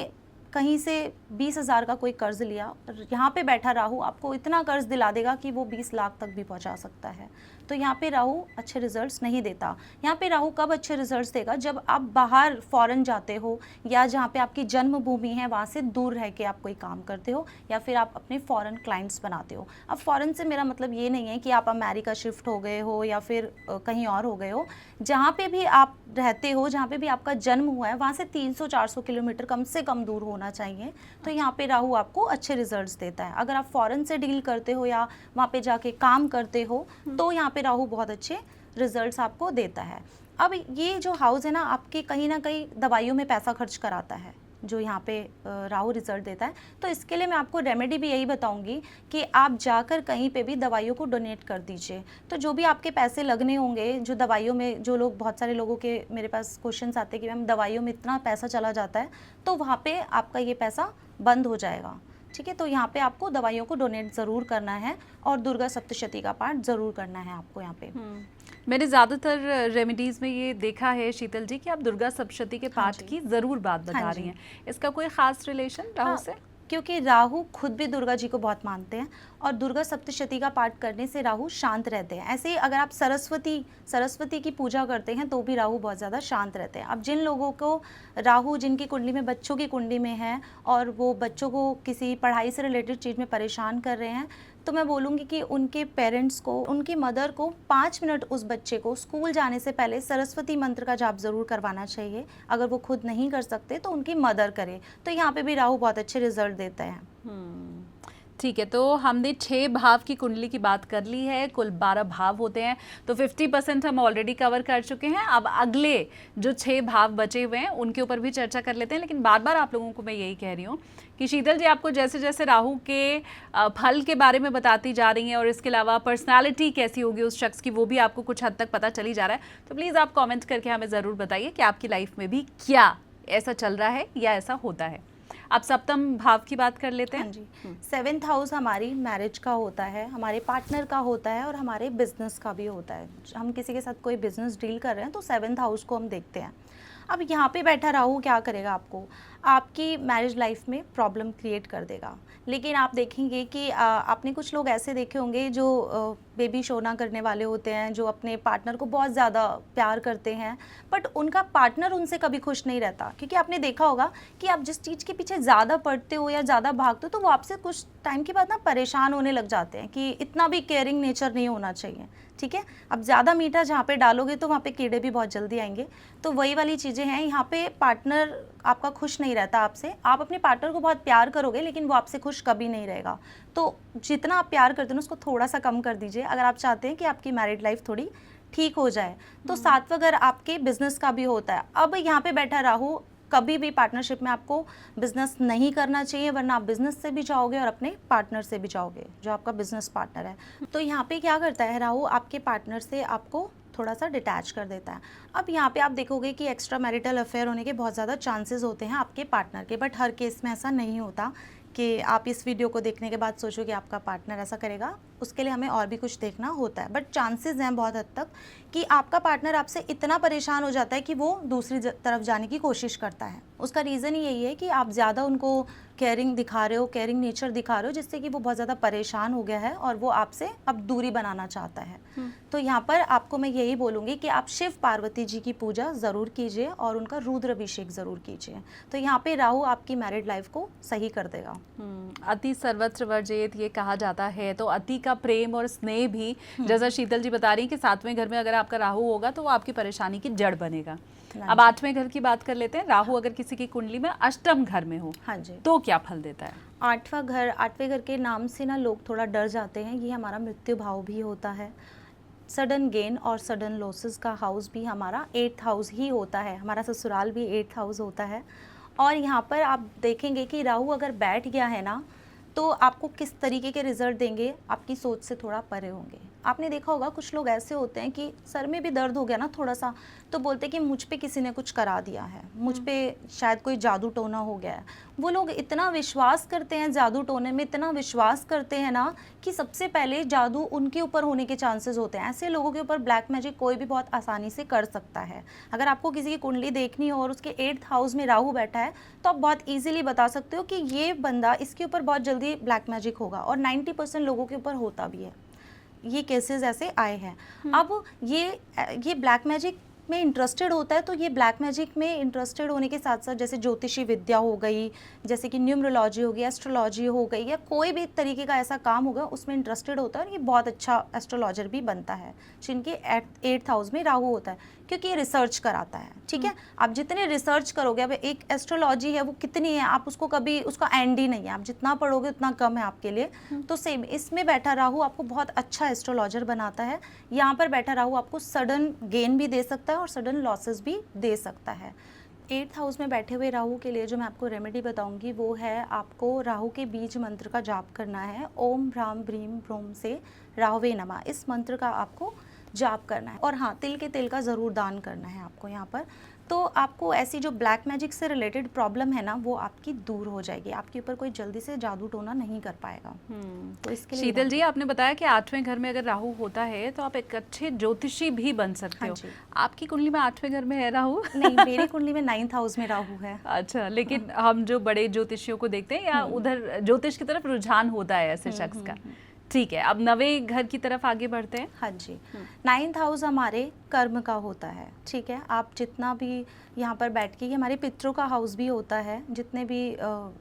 कहीं से 20,000 का कोई कर्ज लिया, यहाँ पे बैठा राहु आपको इतना कर्ज दिला देगा कि वो 20 लाख तक भी पहुँचा सकता है। तो यहाँ पे राहु अच्छे रिजल्ट्स नहीं देता। यहाँ पे राहु कब अच्छे रिजल्ट्स देगा, जब आप बाहर फॉरेन जाते हो या जहाँ पे आपकी जन्मभूमि है वहाँ से दूर रह के आप कोई काम करते हो, या फिर आप अपने फॉरेन क्लाइंट्स बनाते हो। अब फॉरेन से मेरा मतलब ये नहीं है कि आप अमेरिका शिफ्ट हो गए हो या फिर कहीं और हो गए हो। जहाँ पे भी आप रहते हो, जहाँ पे भी आपका जन्म हुआ है, वहाँ से 300-400 किलोमीटर कम से कम दूर होना चाहिए। तो यहाँ पे राहु आपको अच्छे रिजल्ट्स देता है। अगर आप फॉरेन से डील करते हो या वहाँ पे जाके काम करते हो तो यहाँ पे राहु बहुत अच्छे रिजल्ट्स आपको देता है। अब ये जो हाउस है ना, आपके कहीं ना कहीं दवाइयों में पैसा खर्च कराता है, जो यहाँ पे राहु रिजल्ट देता है। तो इसके लिए मैं आपको रेमेडी भी यही बताऊंगी कि आप जाकर कहीं पे भी दवाइयों को डोनेट कर दीजिए। तो जो भी आपके पैसे लगने होंगे, जो दवाइयों में, जो लोग, बहुत सारे लोगों के मेरे पास क्वेश्चंस आते हैं कि मैम दवाइयों में इतना पैसा चला जाता है, तो वहाँ पे आपका ये पैसा बंद हो जाएगा। ठीक है, तो यहाँ पे आपको दवाइयों को डोनेट ज़रूर करना है और दुर्गा सप्तशती का पाठ ज़रूर करना है आपको यहाँ पे। मैंने ज़्यादातर रेमेडीज़ में ये देखा है शीतल जी कि आप दुर्गा सप्तशती के पाठ की ज़रूर बात बता रही हैं। इसका कोई ख़ास रिलेशन राहु से? क्योंकि राहु खुद भी दुर्गा जी को बहुत मानते हैं और दुर्गा सप्तशती का पाठ करने से राहु शांत रहते हैं। ऐसे ही अगर आप सरस्वती की पूजा करते हैं तो भी राहु बहुत ज़्यादा शांत रहते हैं। अब जिन लोगों को राहु, जिनकी कुंडली में, बच्चों की कुंडली में है और वो बच्चों को किसी पढ़ाई से रिलेटेड चीज़ में परेशान कर रहे हैं, तो मैं बोलूँगी कि उनके पेरेंट्स को, उनकी मदर को 5 मिनट उस बच्चे को स्कूल जाने से पहले सरस्वती मंत्र का जाप ज़रूर करवाना चाहिए। अगर वो खुद नहीं कर सकते तो उनकी मदर करे। तो यहाँ पे भी राहु बहुत अच्छे रिजल्ट देता है। ठीक है, तो हमने 6 भाव की कुंडली की बात कर ली है। कुल 12 भाव होते हैं, तो 50% हम ऑलरेडी कवर कर चुके हैं। अब अगले जो 6 भाव बचे हुए हैं उनके ऊपर भी चर्चा कर लेते हैं। लेकिन बार बार आप लोगों को मैं यही कह रही हूँ कि शीतल जी आपको जैसे जैसे राहु के फल के बारे में बताती जा रही हैं और इसके अलावा पर्सनालिटी कैसी होगी उस शख्स की, वो भी आपको कुछ हद तक पता चली जा रहा है। तो प्लीज़ आप कॉमेंट करके हमें ज़रूर बताइए कि आपकी लाइफ में भी क्या ऐसा चल रहा है या ऐसा होता है। अब सप्तम भाव की बात कर लेते हैं। हाँ जी, 7th हाउस हमारी मैरिज का होता है, हमारे पार्टनर का होता है और हमारे बिजनेस का भी होता है। हम किसी के साथ कोई बिजनेस डील कर रहे हैं तो 7th हाउस को हम देखते हैं। अब यहाँ पे बैठा राहु क्या करेगा, आपकी मैरिज लाइफ में प्रॉब्लम क्रिएट कर देगा। लेकिन आप देखेंगे कि आपने कुछ लोग ऐसे देखे होंगे जो बेबी शो ना करने वाले होते हैं, जो अपने पार्टनर को बहुत ज़्यादा प्यार करते हैं, बट उनका पार्टनर उनसे कभी खुश नहीं रहता। क्योंकि आपने देखा होगा कि आप जिस चीज़ के पीछे ज़्यादा पड़ते हो या ज़्यादा भागते हो तो वो आपसे कुछ टाइम के बाद ना परेशान होने लग जाते हैं कि इतना भी केयरिंग नेचर नहीं होना चाहिए। ठीक है, अब ज़्यादा मीठा जहाँ पे डालोगे तो वहाँ पे कीड़े भी बहुत जल्दी आएंगे। तो वही वाली चीज़ें हैं, यहाँ पे पार्टनर आपका खुश नहीं रहता आपसे। आप अपने पार्टनर को बहुत प्यार करोगे लेकिन वो आपसे खुश कभी नहीं रहेगा। तो जितना आप प्यार करते हो उसको थोड़ा सा कम कर दीजिए अगर आप चाहते हैं कि आपकी मैरिड लाइफ थोड़ी ठीक हो जाए। तो 7वां घर आपके बिजनेस का भी होता है। अब यहाँ पे बैठा राहु, कभी भी पार्टनरशिप में आपको बिजनेस नहीं करना चाहिए, वरना आप बिजनेस से भी जाओगे और अपने पार्टनर से भी जाओगे, जो आपका बिजनेस पार्टनर है। तो यहाँ पे क्या करता है राहु, आपके पार्टनर से आपको थोड़ा सा डिटैच कर देता है। अब यहाँ पे आप देखोगे कि एक्स्ट्रा मैरिटल अफेयर होने के बहुत ज़्यादा चांसेस होते हैं आपके पार्टनर के, बट हर केस में ऐसा नहीं होता कि आप इस वीडियो को देखने के बाद सोचो कि आपका पार्टनर ऐसा करेगा। उसके लिए हमें और भी कुछ देखना होता है, बट चांसेस हैं बहुत हद तक कि आपका पार्टनर आपसे इतना परेशान हो जाता है कि वो दूसरी तरफ जाने की कोशिश करता है। उसका रीज़न ही यही है कि आप ज़्यादा उनको केयरिंग दिखा रहे हो, केयरिंग नेचर दिखा रहे हो, जिससे कि वो बहुत ज़्यादा परेशान हो गया है और वो आपसे अब दूरी बनाना चाहता है। तो यहाँ पर आपको मैं यही बोलूँगी कि आप शिव पार्वती जी की पूजा ज़रूर कीजिए और उनका रुद्र अभिषेक ज़रूर कीजिए। तो यहाँ पे राहु आपकी मैरिड लाइफ को सही कर देगा। अति सर्वत्र वर्जेत ये कहा जाता है, तो अति का प्रेम और स्नेह भी, जैसा शीतल जी बता रही हैं कि 7वें घर में अगर आपका राहु होगा तो वो आपकी परेशानी की जड़ बनेगा। अब 8वें घर की बात कर लेते हैं। राहु अगर किसी की कुंडली में अष्टम घर में हो, हाँ जी, तो क्या फल देता है? 8वें घर के नाम से ना लोग थोड़ा डर जाते हैं। ये हमारा मृत्यु भाव भी होता है। सडन गेन और सडन लॉसेस का हाउस भी हमारा 8th हाउस ही होता है, हमारा ससुराल भी 8th हाउस होता है। और यहाँ पर आप देखेंगे कि राहु अगर बैठ गया है ना, तो आपको किस तरीके के रिजल्ट देंगे, आपकी सोच से थोड़ा परे होंगे। आपने देखा होगा कुछ लोग ऐसे होते हैं कि सर में भी दर्द हो गया ना थोड़ा सा, तो बोलते हैं कि मुझ पे किसी ने कुछ करा दिया है, मुझ पे शायद कोई जादू टोना हो गया है। वो लोग इतना विश्वास करते हैं जादू टोने में, इतना विश्वास करते हैं ना कि सबसे पहले जादू उनके ऊपर होने के चांसेस होते हैं। ऐसे लोगों के ऊपर ब्लैक मैजिक कोई भी बहुत आसानी से कर सकता है। अगर आपको किसी की कुंडली देखनी हो और उसके 8th हाउस में राहु बैठा है, तो आप बहुत ईजिली बता सकते हो कि ये बंदा, इसके ऊपर बहुत जल्दी ब्लैक मैजिक होगा। और 90% लोगों के ऊपर होता भी है, ये केसेस ऐसे आए हैं। अब ये ब्लैक मैजिक में इंटरेस्टेड होता है, तो ये ब्लैक मैजिक में इंटरेस्टेड होने के साथ साथ जैसे ज्योतिषी विद्या हो गई, जैसे कि न्यूमरोलॉजी हो गई, एस्ट्रोलॉजी हो गई, या कोई भी तरीके का ऐसा काम होगा उसमें इंटरेस्टेड होता है। और ये बहुत अच्छा एस्ट्रोलॉजर भी बनता है जिनके 8th हाउस में राहु होता है, क्योंकि ये रिसर्च कराता है। ठीक है, आप जितने रिसर्च करोगे, अब एक एस्ट्रोलॉजी है वो कितनी है, आप उसको कभी, उसका एंड ही नहीं है, आप जितना पढ़ोगे उतना कम है आपके लिए। तो सेम इसमें बैठा राहु आपको बहुत अच्छा एस्ट्रोलॉजर बनाता है। यहाँ पर बैठा राहु आपको सडन गेन भी दे सकता है और सडन लॉसेस भी दे सकता है। 8th हाउस में बैठे हुए राहु के लिए जो मैं आपको रेमेडी बताऊंगी वो है, आपको राहु के बीज मंत्र का जाप करना है। ओम भ्राम भ्रीम भ्रोम से राहवे नमः, इस मंत्र का आपको जाप करना है। और हाँ, तिल के तेल का ज़रूर दान करना है आपको यहाँ पर। तो आपको ऐसी जो ब्लैक मैजिक से रिलेटेड प्रॉब्लम है ना, वो आपकी दूर हो जाएगी, आपके ऊपर कोई जल्दी से जादू टोना नहीं कर पाएगा। तो इसके लिए शीतल जी, आपने बताया कि 8वें घर में अगर राहु होता है तो आप एक अच्छे ज्योतिषी भी बन सकते हो। आपकी कुंडली में 8वें घर में है राहु? नहीं, मेरी कुंडली में 9th हाउस में राहु है। अच्छा, लेकिन हम जो बड़े ज्योतिषियों को देखते हैं, या उधर ज्योतिष की तरफ रुझान होता है ऐसे शख्स का। ठीक है, अब 9वें घर की तरफ आगे बढ़ते हैं। हाँ जी, 9th हाउस हमारे कर्म का होता है। ठीक है, आप जितना भी यहाँ पर बैठ के, ये हमारे पितरों का हाउस भी होता है। जितने भी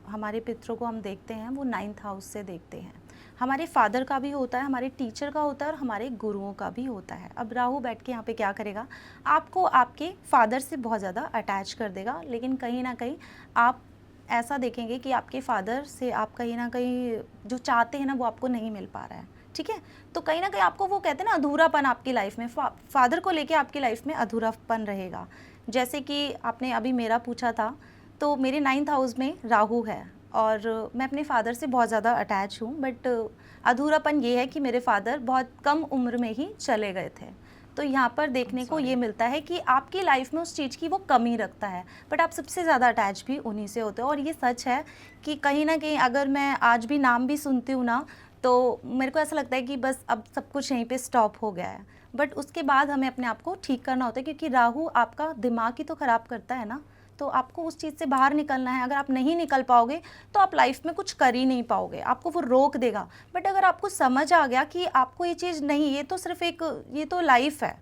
हमारे पितरों को हम देखते हैं वो 9th हाउस से देखते हैं। हमारे फादर का भी होता है, हमारे टीचर का होता है और हमारे गुरुओं का भी होता है। अब राहु बैठ के यहाँ पे क्या करेगा, आपको आपके फादर से बहुत ज़्यादा अटैच कर देगा, लेकिन कहीं ना कहीं आप ऐसा देखेंगे कि आपके फादर से आप कहीं ना कहीं जो चाहते हैं ना वो आपको नहीं मिल पा रहा है। ठीक है, तो कहीं ना कहीं आपको, वो कहते हैं ना, अधूरापन आपकी लाइफ में, फादर को लेके आपकी लाइफ में अधूरापन रहेगा। जैसे कि आपने अभी मेरा पूछा था, तो मेरे 9th हाउस में राहु है और मैं अपने फादर से बहुत ज़्यादा अटैच हूँ, बट अधूरापन ये है कि मेरे फादर बहुत कम उम्र में ही चले गए थे। तो यहाँ पर देखने को ये मिलता है कि आपकी लाइफ में उस चीज़ की वो कमी रखता है, बट आप सबसे ज़्यादा अटैच भी उन्हीं से होते हो। और ये सच है कि कहीं ना कहीं अगर मैं आज भी नाम भी सुनती हूँ ना, तो मेरे को ऐसा लगता है कि बस अब सब कुछ यहीं पे स्टॉप हो गया है। बट उसके बाद हमें अपने आप को ठीक करना होता है, क्योंकि राहु आपका दिमाग ही तो ख़राब करता है ना, तो आपको उस चीज़ से बाहर निकलना है। अगर आप नहीं निकल पाओगे तो आप लाइफ में कुछ कर ही नहीं पाओगे, आपको वो रोक देगा। बट अगर आपको समझ आ गया कि आपको ये चीज़ नहीं, ये तो सिर्फ एक, ये तो लाइफ है।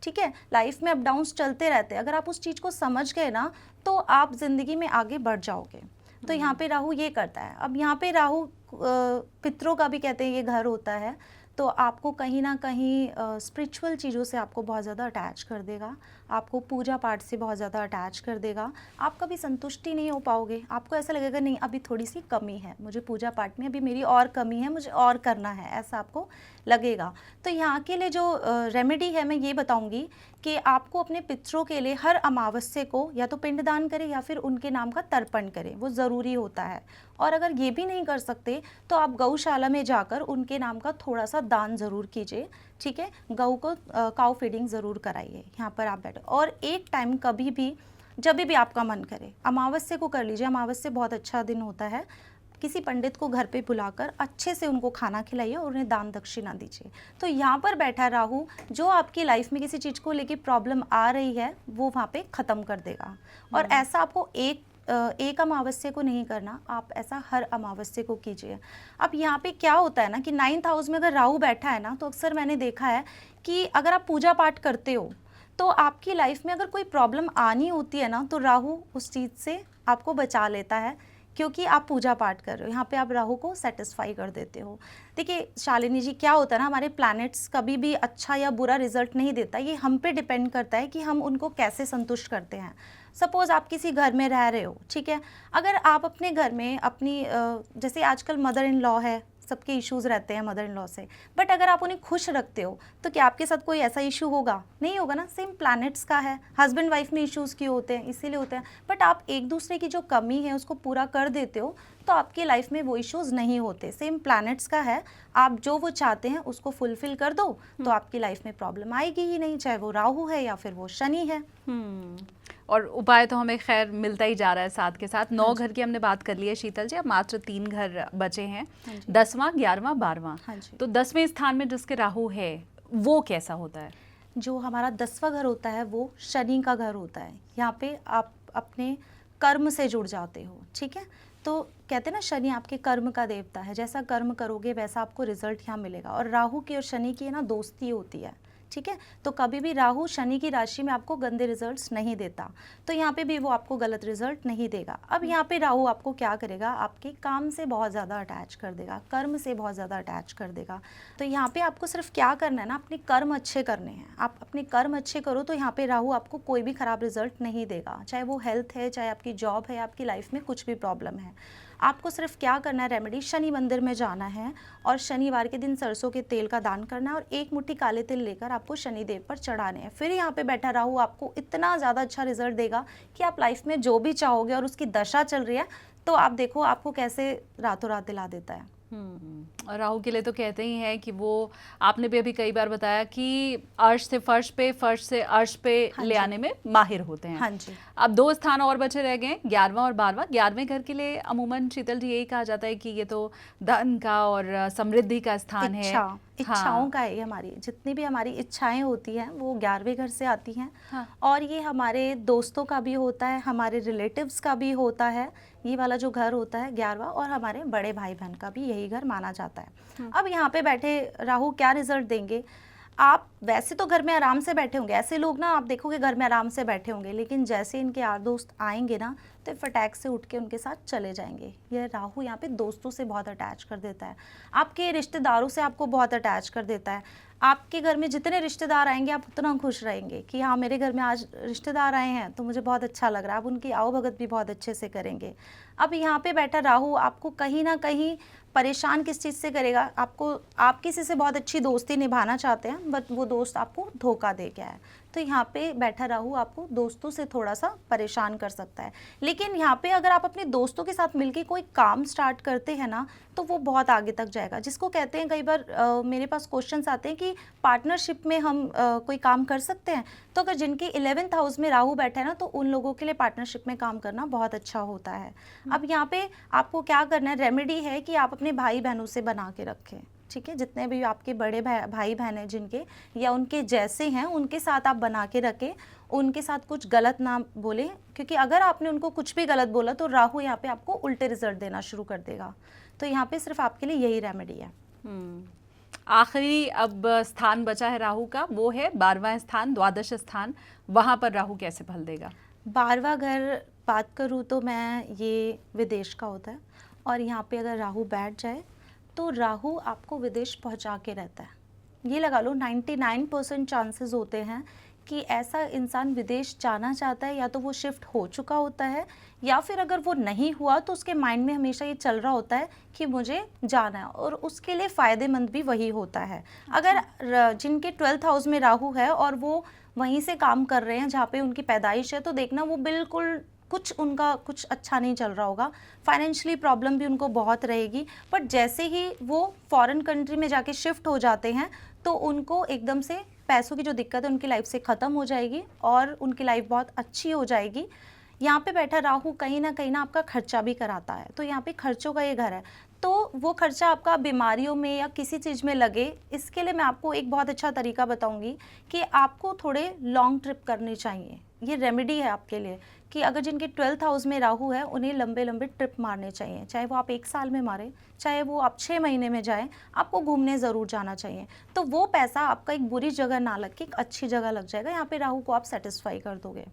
ठीक है, लाइफ में अप डाउन्स चलते रहते हैं, अगर आप उस चीज़ को समझ गए ना, तो आप ज़िंदगी में आगे बढ़ जाओगे। तो यहाँ पे राहु ये करता है। अब यहाँ पे राहु पितरों का भी कहते हैं ये घर होता है, तो आपको कहीं ना कहीं स्पिरिचुअल चीज़ों से आपको बहुत ज़्यादा अटैच कर देगा, आपको पूजा पाठ से बहुत ज़्यादा अटैच कर देगा। आप कभी संतुष्टि नहीं हो पाओगे, आपको ऐसा लगेगा नहीं अभी थोड़ी सी कमी है मुझे पूजा पाठ में, अभी मेरी और कमी है, मुझे और करना है, ऐसा आपको लगेगा। तो यहाँ के लिए जो रेमेडी है मैं ये बताऊँगी कि आपको अपने पितरों के लिए हर अमावस्या को या तो पिंडदान करें या फिर उनके नाम का तर्पण करें, वो ज़रूरी होता है। और अगर ये भी नहीं कर सकते तो आप गौशाला में जाकर उनके नाम का थोड़ा सा दान ज़रूर कीजिए। ठीक है, गऊ को काउ फीडिंग ज़रूर कराइए। यहाँ पर आप बैठो और एक टाइम कभी भी, जब भी आपका मन करे, अमावस्या को कर लीजिए। अमावस्या बहुत अच्छा दिन होता है, किसी पंडित को घर पे बुलाकर अच्छे से उनको खाना खिलाइए और उन्हें दान दक्षिणा दीजिए। तो यहाँ पर बैठा राहु जो आपकी लाइफ में किसी चीज़ को लेके प्रॉब्लम आ रही है वो वहाँ पे ख़त्म कर देगा। और ऐसा आपको एक अमावस्या को नहीं करना, आप ऐसा हर अमावस्या को कीजिए। अब यहाँ पे क्या होता है ना कि 9th हाउस में अगर राहु बैठा है ना, तो अक्सर मैंने देखा है कि अगर आप पूजा पाठ करते हो तो आपकी लाइफ में अगर कोई प्रॉब्लम आनी होती है ना, तो राहु उस चीज़ से आपको बचा लेता है, क्योंकि आप पूजा पाठ कर रहे हो। यहाँ पे आप राहु को सेटिस्फाई कर देते हो। देखिए शालिनी जी, क्या होता है ना, हमारे प्लैनेट्स कभी भी अच्छा या बुरा रिजल्ट नहीं देता, ये हम पे डिपेंड करता है कि हम उनको कैसे संतुष्ट करते हैं। सपोज़ आप किसी घर में रह रहे हो, ठीक है, अगर आप अपने घर में अपनी जैसे आजकल मदर इन लॉ है, सबके इश्यूज़ रहते हैं मदर इन लॉ से, बट अगर आप उन्हें खुश रखते हो तो क्या आपके साथ कोई ऐसा इशू होगा? नहीं होगा ना। सेम प्लैनेट्स का है, हस्बैंड वाइफ में इश्यूज़ क्यों होते हैं? इसीलिए होते हैं। बट आप एक दूसरे की जो कमी है उसको पूरा कर देते हो तो आपकी लाइफ में वो इश्यूज़ नहीं होते। सेम प्लैनेट्स का है, आप जो वो चाहते हैं उसको फुलफिल कर दो तो आपकी लाइफ में प्रॉब्लम आएगी ही नहीं, चाहे वो राहु है या फिर वो शनि है। और उपाय तो हमें खैर मिलता ही जा रहा है साथ के साथ। 9 घर की हमने बात कर ली है शीतल जी, अब मात्र 3 घर बचे हैं, 10वां, 11वां, 12वां। तो 10वें स्थान में जिसके राहु है वो कैसा होता है? जो हमारा 10वां घर होता है वो शनि का घर होता है। यहाँ पे आप अपने कर्म से जुड़ जाते हो, ठीक है। तो कहते हैं ना शनि आपके कर्म का देवता है, जैसा कर्म करोगे वैसा आपको रिजल्ट यहाँ मिलेगा। और राहु की और शनि की ना दोस्ती होती है, ठीक है। तो कभी भी राहु शनि की राशि में आपको गंदे रिजल्ट्स नहीं देता, तो यहाँ पे भी वो आपको गलत रिजल्ट नहीं देगा। अब यहाँ पे राहु आपको क्या करेगा, आपके काम से बहुत ज़्यादा अटैच कर देगा, कर्म से बहुत ज़्यादा अटैच कर देगा। तो यहाँ पे आपको सिर्फ क्या करना है ना, अपने कर्म अच्छे करने हैं। आप अपने कर्म अच्छे करो तो यहाँ पे राहु आपको कोई भी ख़राब रिजल्ट नहीं देगा, चाहे वो हेल्थ है, चाहे आपकी जॉब है, आपकी लाइफ में कुछ भी प्रॉब्लम है। आपको सिर्फ क्या करना है, रेमेडी, शनि मंदिर में जाना है और शनिवार के दिन सरसों के तेल का दान करना है और 1 मुट्ठी काले तिल लेकर आपको शनिदेव पर चढ़ाने हैं। फिर यहाँ पे बैठा राहु आपको इतना ज़्यादा अच्छा रिजल्ट देगा कि आप लाइफ में जो भी चाहोगे, और उसकी दशा चल रही है तो आप देखो आपको कैसे रातों रात दिला देता है। और राहु के लिए तो कहते ही हैं कि वो, आपने भी अभी कई बार बताया कि अर्श से फर्श पे, फर्श से अर्श पे ले आने में माहिर होते हैं। हाँ जी। अब 2 स्थान और बचे रह गए, 11वां और 12वां। 11वें घर के लिए अमूमन शीतल जी यही कहा जाता है कि ये तो धन का और समृद्धि का स्थान है, इच्छाओं का है। ये हमारी जितनी भी हमारी इच्छाएं होती हैं वो 11वें घर से आती हैं। और ये हमारे दोस्तों का भी होता है, हमारे रिलेटिव्स का भी होता है। ये वाला जो घर होता है 11वां, और हमारे बड़े भाई बहन का भी यही घर माना जाता है। अब यहाँ पे बैठे राहु क्या रिजल्ट देंगे, आप वैसे तो घर में आराम से बैठे होंगे, ऐसे लोग ना आप देखोगे घर में आराम से बैठे होंगे, लेकिन जैसे इनके यार दोस्त आएंगे ना तो फटाक से उठ के उनके साथ चले जाएंगे। यह राहु यहाँ पे दोस्तों से बहुत अटैच कर देता है, आपके रिश्तेदारों से आपको बहुत अटैच कर देता है। आपके घर में जितने रिश्तेदार आएंगे आप उतना खुश रहेंगे कि हाँ मेरे घर में आज रिश्तेदार आए हैं तो मुझे बहुत अच्छा लग रहा है, आप उनकी आओ भगत भी बहुत अच्छे से करेंगे। अब यहाँ पे बैठा राहु आपको कहीं ना कहीं परेशान किस चीज़ से करेगा, आप किसी से बहुत अच्छी दोस्ती निभाना चाहते हैं बट वो दोस्त आपको धोखा दे गया है, तो यहाँ पे बैठा राहु आपको दोस्तों से थोड़ा सा परेशान कर सकता है। लेकिन यहाँ पे अगर आप अपने दोस्तों के साथ मिलके कोई काम स्टार्ट करते हैं ना तो वो बहुत आगे तक जाएगा। जिसको कहते हैं, कई बार मेरे पास क्वेश्चंस आते हैं कि पार्टनरशिप में हम कोई काम कर सकते हैं, तो अगर जिनके 11th हाउस में राहु बैठा है ना तो उन लोगों के लिए पार्टनरशिप में काम करना बहुत अच्छा होता है। अब यहाँ पे आपको क्या करना है, रेमेडी है कि आप अपने भाई बहनों से बना के रखें, ठीक है। जितने भी आपके बड़े भाई बहन हैं जिनके या उनके जैसे हैं उनके साथ आप बना के रखें, उनके साथ कुछ गलत ना बोलें, क्योंकि अगर आपने उनको कुछ भी गलत बोला तो राहु यहाँ पे आपको उल्टे रिजल्ट देना शुरू कर देगा। तो यहाँ पे सिर्फ आपके लिए यही रेमेडी है। आखिरी अब स्थान बचा है राहु का, वो है 12वां स्थान, द्वादश स्थान। वहाँ पर राहु कैसे फल देगा? 12वां घर बात करूँ तो मैं, ये विदेश का होता है और यहाँ पे अगर राहु बैठ जाए तो राहु आपको विदेश पहुँचा के रहता है। ये लगा लो 99% चांसेस होते हैं कि ऐसा इंसान विदेश जाना चाहता है, या तो वो शिफ्ट हो चुका होता है या फिर अगर वो नहीं हुआ तो उसके माइंड में हमेशा ये चल रहा होता है कि मुझे जाना है, और उसके लिए फ़ायदेमंद भी वही होता है। अगर जिनके 12th हाउस में राहु है और वो वहीं से काम कर रहे हैं जहाँ पे उनकी पैदाइश है, तो देखना वो बिल्कुल उनका कुछ अच्छा नहीं चल रहा होगा, फाइनेंशियली प्रॉब्लम भी उनको बहुत रहेगी। बट जैसे ही वो फॉरेन कंट्री में जाके शिफ्ट हो जाते हैं तो उनको एकदम से पैसों की जो दिक्कत है उनकी लाइफ से ख़त्म हो जाएगी और उनकी लाइफ बहुत अच्छी हो जाएगी। यहाँ पे बैठा राहु कहीं ना आपका खर्चा भी कराता है, तो यहाँ पे खर्चों का ये घर है, तो वो खर्चा आपका बीमारियों में या किसी चीज़ में लगे, इसके लिए मैं आपको एक बहुत अच्छा तरीका बताऊंगी कि आपको थोड़े लॉन्ग ट्रिप करनी चाहिए। ये रेमेडी है आपके लिए कि अगर जिनके 12th हाउस में राहु है उन्हें लंबे लंबे ट्रिप मारने चाहिए, चाहे वो आप 1 साल में मारें, चाहे वो आप 6 महीने में जाएं, आपको घूमने ज़रूर जाना चाहिए। तो वो पैसा आपका एक बुरी जगह ना लग के एक अच्छी जगह लग जाएगा, यहाँ पे राहु को आप सेटिस्फाई कर दोगे।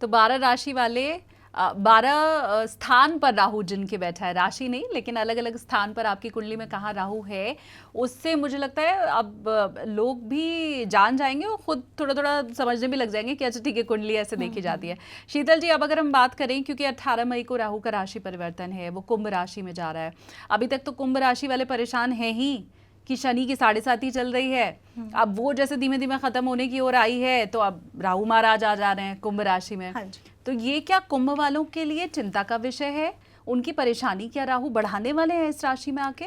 तो 12 राशि वाले 12 स्थान पर राहु जिनके बैठा है, राशि नहीं लेकिन अलग अलग स्थान पर आपकी कुंडली में कहाँ राहु है, उससे मुझे लगता है अब लोग भी जान जाएंगे और खुद थोड़ा थोड़ा समझने भी लग जाएंगे कि अच्छा ठीक है कुंडली ऐसे देखी जाती है। शीतल जी, अब अगर हम बात करें, क्योंकि 18 मई को राहु का राशि परिवर्तन है, वो कुंभ राशि में जा रहा है। अभी तक तो कुंभ राशि वाले परेशान हैं ही कि शनि की 7.5 चल रही है, अब वो जैसे धीमे धीमे खत्म होने की ओर आई है, तो अब राहु महाराज आ जा रहे हैं कुंभ राशि में। हाँ जी। तो ये क्या कुंभ वालों के लिए चिंता का विषय है? उनकी परेशानी क्या राहु बढ़ाने वाले हैं इस राशि में आके?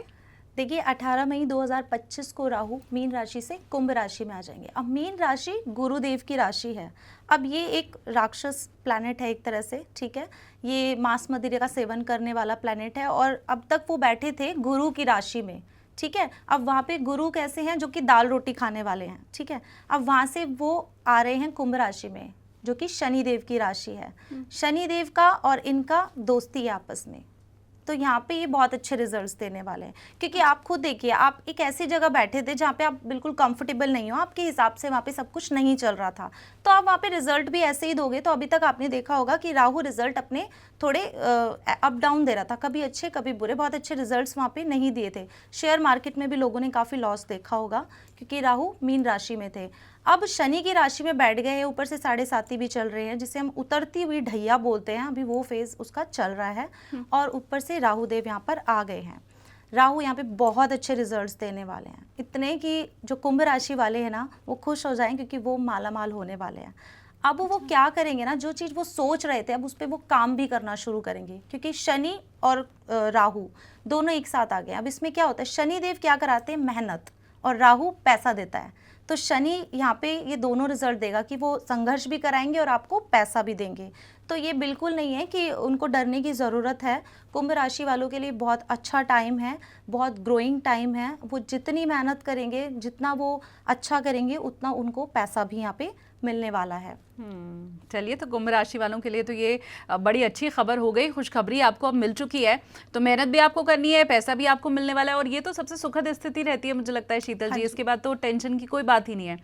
देखिए 18 मई 2025 को राहु मीन राशि से कुंभ राशि में आ जाएंगे। अब मीन राशि गुरुदेव की राशि है। अब ये एक राक्षस प्लैनेट है एक तरह से, ठीक है। ये मांस मदिरे का सेवन करने वाला प्लैनेट है और अब तक वो बैठे थे गुरु की राशि में, ठीक है। अब वहाँ पे गुरु कैसे हैं, जो कि दाल रोटी खाने वाले हैं, ठीक है। अब वहाँ से वो आ रहे हैं कुंभ राशि में, जो कि शनिदेव की राशि है। शनिदेव का और इनका दोस्ती है आपस में, तो यहाँ पे ये बहुत अच्छे रिजल्ट्स देने वाले हैं। क्योंकि आप खुद देखिए, आप एक ऐसी जगह बैठे थे जहाँ पे आप बिल्कुल कंफर्टेबल नहीं हो, आपके हिसाब से वहाँ पे सब कुछ नहीं चल रहा था, तो आप वहाँ पे रिजल्ट भी ऐसे ही दोगे। तो अभी तक आपने देखा होगा कि राहु रिजल्ट अपने थोड़े अप डाउन दे रहा था, कभी अच्छे कभी बुरे, बहुत अच्छे रिजल्ट्स वहाँ पे नहीं दिए थे। शेयर मार्केट में भी लोगों ने काफ़ी लॉस देखा होगा क्योंकि राहु मीन राशि में थे। अब शनि की राशि में बैठ गए हैं, ऊपर से 7.5 भी चल रहे हैं, जिसे हम उतरती हुई ढैया बोलते हैं, अभी वो फेज उसका चल रहा है। और ऊपर से राहु देव यहाँ पर आ गए हैं। राहु यहाँ पे बहुत अच्छे रिजल्ट्स देने वाले हैं, इतने कि जो कुंभ राशि वाले हैं ना वो खुश हो जाएं, क्योंकि वो मालामाल होने वाले हैं। अब वो क्या करेंगे ना, जो चीज़ वो सोच रहे थे अब उस पर वो काम भी करना शुरू करेंगे, क्योंकि शनि और राहु दोनों एक साथ आ गए। अब इसमें क्या होता है, शनि देव क्या कराते हैं, मेहनत, और राहु पैसा देता है। तो शनि यहाँ पे ये दोनों रिजल्ट देगा कि वो संघर्ष भी कराएंगे और आपको पैसा भी देंगे। तो ये बिल्कुल नहीं है कि उनको डरने की ज़रूरत है। कुंभ राशि वालों के लिए बहुत अच्छा टाइम है, बहुत ग्रोइंग टाइम है। वो जितनी मेहनत करेंगे, जितना वो अच्छा करेंगे, उतना उनको पैसा भी यहाँ पे मिलने वाला है। चलिए, तो कुंभ राशि वालों के लिए तो ये बड़ी अच्छी खबर हो गई, खुशखबरी आपको अब मिल चुकी है। तो मेहनत भी आपको करनी है, पैसा भी आपको मिलने वाला है, और ये तो सबसे सुखद स्थिति रहती है मुझे लगता है शीतल जी। इसके बाद तो टेंशन की कोई बात ही नहीं है।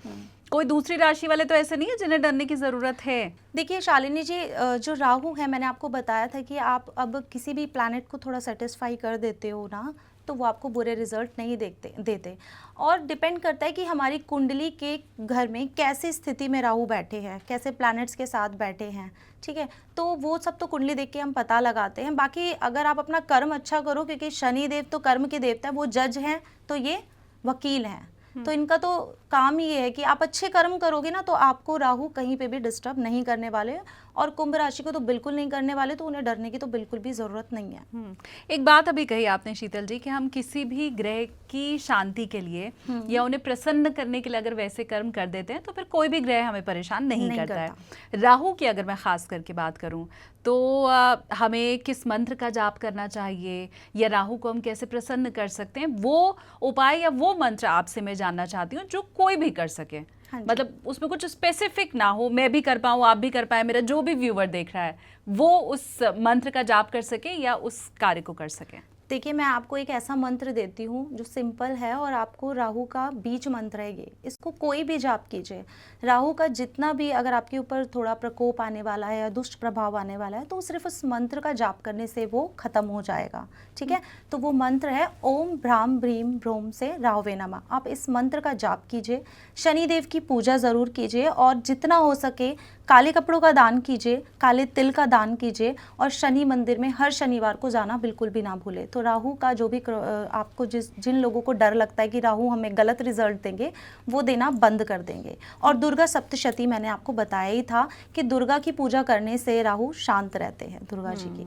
कोई दूसरी राशि वाले तो ऐसे नहीं है जिन्हें डरने की जरूरत है? देखिए शालिनी जी, जो राहु है, मैंने आपको बताया था कि आप अब किसी भी प्लैनेट को थोड़ा सेटिस्फाई कर देते हो ना, तो वो आपको बुरे रिजल्ट नहीं देते। और डिपेंड करता है कि हमारी कुंडली के घर में कैसी स्थिति में राहु बैठे हैं, कैसे प्लैनेट्स के साथ बैठे हैं, ठीक है। तो वो सब तो कुंडली देख के हम पता लगाते हैं। बाकी अगर आप अपना कर्म अच्छा करो, क्योंकि शनि देव तो कर्म के देवता है, वो जज हैं, तो ये वकील हैं, तो इनका तो काम ही ये है कि आप अच्छे कर्म करोगे ना, तो आपको राहु कहीं पे भी डिस्टर्ब नहीं करने वाले। और कुंभ राशि को तो बिल्कुल नहीं करने वाले, तो उन्हें डरने की तो बिल्कुल भी ज़रूरत नहीं है। एक बात अभी कही आपने शीतल जी कि हम किसी भी ग्रह की शांति के लिए या उन्हें प्रसन्न करने के लिए अगर वैसे कर्म कर देते हैं तो फिर कोई भी ग्रह हमें परेशान नहीं करता है। राहु की अगर मैं खास करके बात करूं तो हमें किस मंत्र का जाप करना चाहिए, या राहु को हम कैसे प्रसन्न कर सकते हैं, वो उपाय या वो मंत्र आपसे मैं जानना चाहती हूँ जो कोई भी कर सके। मतलब उसमें कुछ स्पेसिफिक ना हो, मैं भी कर पाऊँ, आप भी कर पाए, मेरा जो भी व्यूअर देख रहा है वो उस मंत्र का जाप कर सके या उस कार्य को कर सके। देखिए मैं आपको एक ऐसा मंत्र देती हूँ जो सिंपल है, और आपको राहु का बीज मंत्र है ये, इसको कोई भी जाप कीजिए। राहु का जितना भी अगर आपके ऊपर थोड़ा प्रकोप आने वाला है या दुष्ट प्रभाव आने वाला है, तो सिर्फ उस मंत्र का जाप करने से वो खत्म हो जाएगा, ठीक है। तो वो मंत्र है ओम भ्राम भ्रीम भ्रोम से राहवे नमः। आप इस मंत्र का जाप कीजिए, शनिदेव की पूजा ज़रूर कीजिए, और जितना हो सके काले कपड़ों का दान कीजिए, काले तिल का दान कीजिए, और शनि मंदिर में हर शनिवार को जाना बिल्कुल भी ना भूले। तो राहु का जो भी आपको जिन लोगों को डर लगता है कि राहु हमें गलत रिजल्ट देंगे, वो देना बंद कर देंगे। और दुर्गा सप्तशती मैंने आपको बताया ही था कि दुर्गा की पूजा करने से राहु शांत रहते हैं, दुर्गा जी की।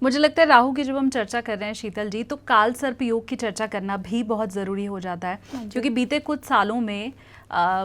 मुझे लगता है राहु की जब हम चर्चा कर रहे हैं शीतल जी, तो काल सर्प योग की चर्चा करना भी बहुत ज़रूरी हो जाता है, क्योंकि बीते कुछ सालों में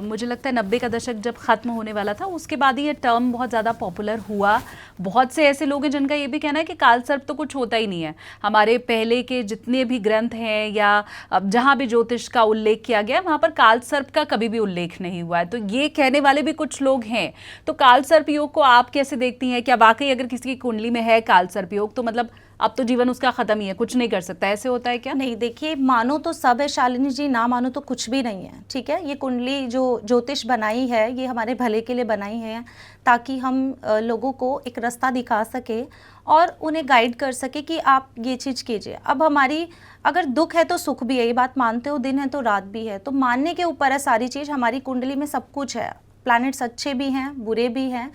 मुझे लगता है 90 का दशक जब ख़त्म होने वाला था, उसके बाद ही ये टर्म बहुत ज़्यादा पॉपुलर हुआ। बहुत से ऐसे लोग हैं जिनका ये भी कहना है कि काल सर्प तो कुछ होता ही नहीं है। हमारे पहले के जितने भी ग्रंथ हैं या जहाँ भी ज्योतिष का उल्लेख किया गया, वहाँ पर काल सर्प का कभी भी उल्लेख नहीं हुआ है। तो ये कहने वाले भी कुछ लोग हैं। तो काल सर्प योग को आप कैसे देखती हैं? क्या वाकई अगर किसी की कुंडली में है काल सर्प योग, तो मतलब अब तो जीवन उसका खत्म ही है, कुछ नहीं कर सकता, ऐसे होता है क्या? नहीं, देखिए, मानो तो सब है शालिनी जी, ना मानो तो कुछ भी नहीं है, ठीक है। ये कुंडली जो ज्योतिष बनाई है, ये हमारे भले के लिए बनाई है, ताकि हम लोगों को एक रास्ता दिखा सके और उन्हें गाइड कर सके कि आप ये चीज़ कीजिए। अब हमारी अगर दुख है तो सुख भी है, ये बात मानते हो, दिन है तो रात भी है, तो मानने के ऊपर है सारी चीज़। हमारी कुंडली में सब कुछ है, प्लैनेट्स अच्छे भी हैं, बुरे भी हैं,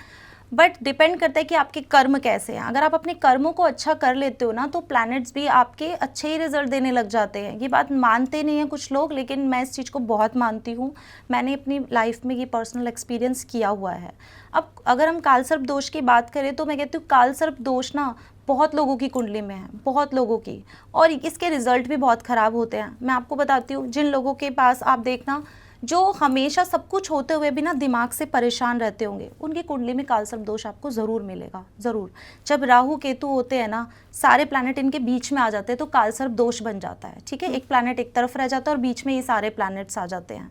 बट डिपेंड करता है कि आपके कर्म कैसे हैं। अगर आप अपने कर्मों को अच्छा कर लेते हो ना, तो प्लैनेट्स भी आपके अच्छे ही रिजल्ट देने लग जाते हैं। ये बात मानते नहीं हैं कुछ लोग, लेकिन मैं इस चीज़ को बहुत मानती हूँ। मैंने अपनी लाइफ में ये पर्सनल एक्सपीरियंस किया हुआ है। अब अगर हम कालसर्प दोष की बात करें तो मैं कहती हूँ कालसर्प दोष ना बहुत लोगों की कुंडली में है, बहुत लोगों की, और इसके रिजल्ट भी बहुत ख़राब होते हैं। मैं आपको बताती हूँ, जिन लोगों के पास आप देखना जो हमेशा सब कुछ होते हुए भी ना दिमाग से परेशान रहते होंगे, उनकी कुंडली में कालसर्प दोष आपको ज़रूर मिलेगा, ज़रूर। जब राहु केतु होते हैं ना, सारे प्लैनेट इनके बीच में आ जाते हैं तो कालसर्प दोष बन जाता है, ठीक है। एक प्लैनेट एक तरफ रह जाता है और बीच में ये सारे प्लैनेट्स आ जाते हैं।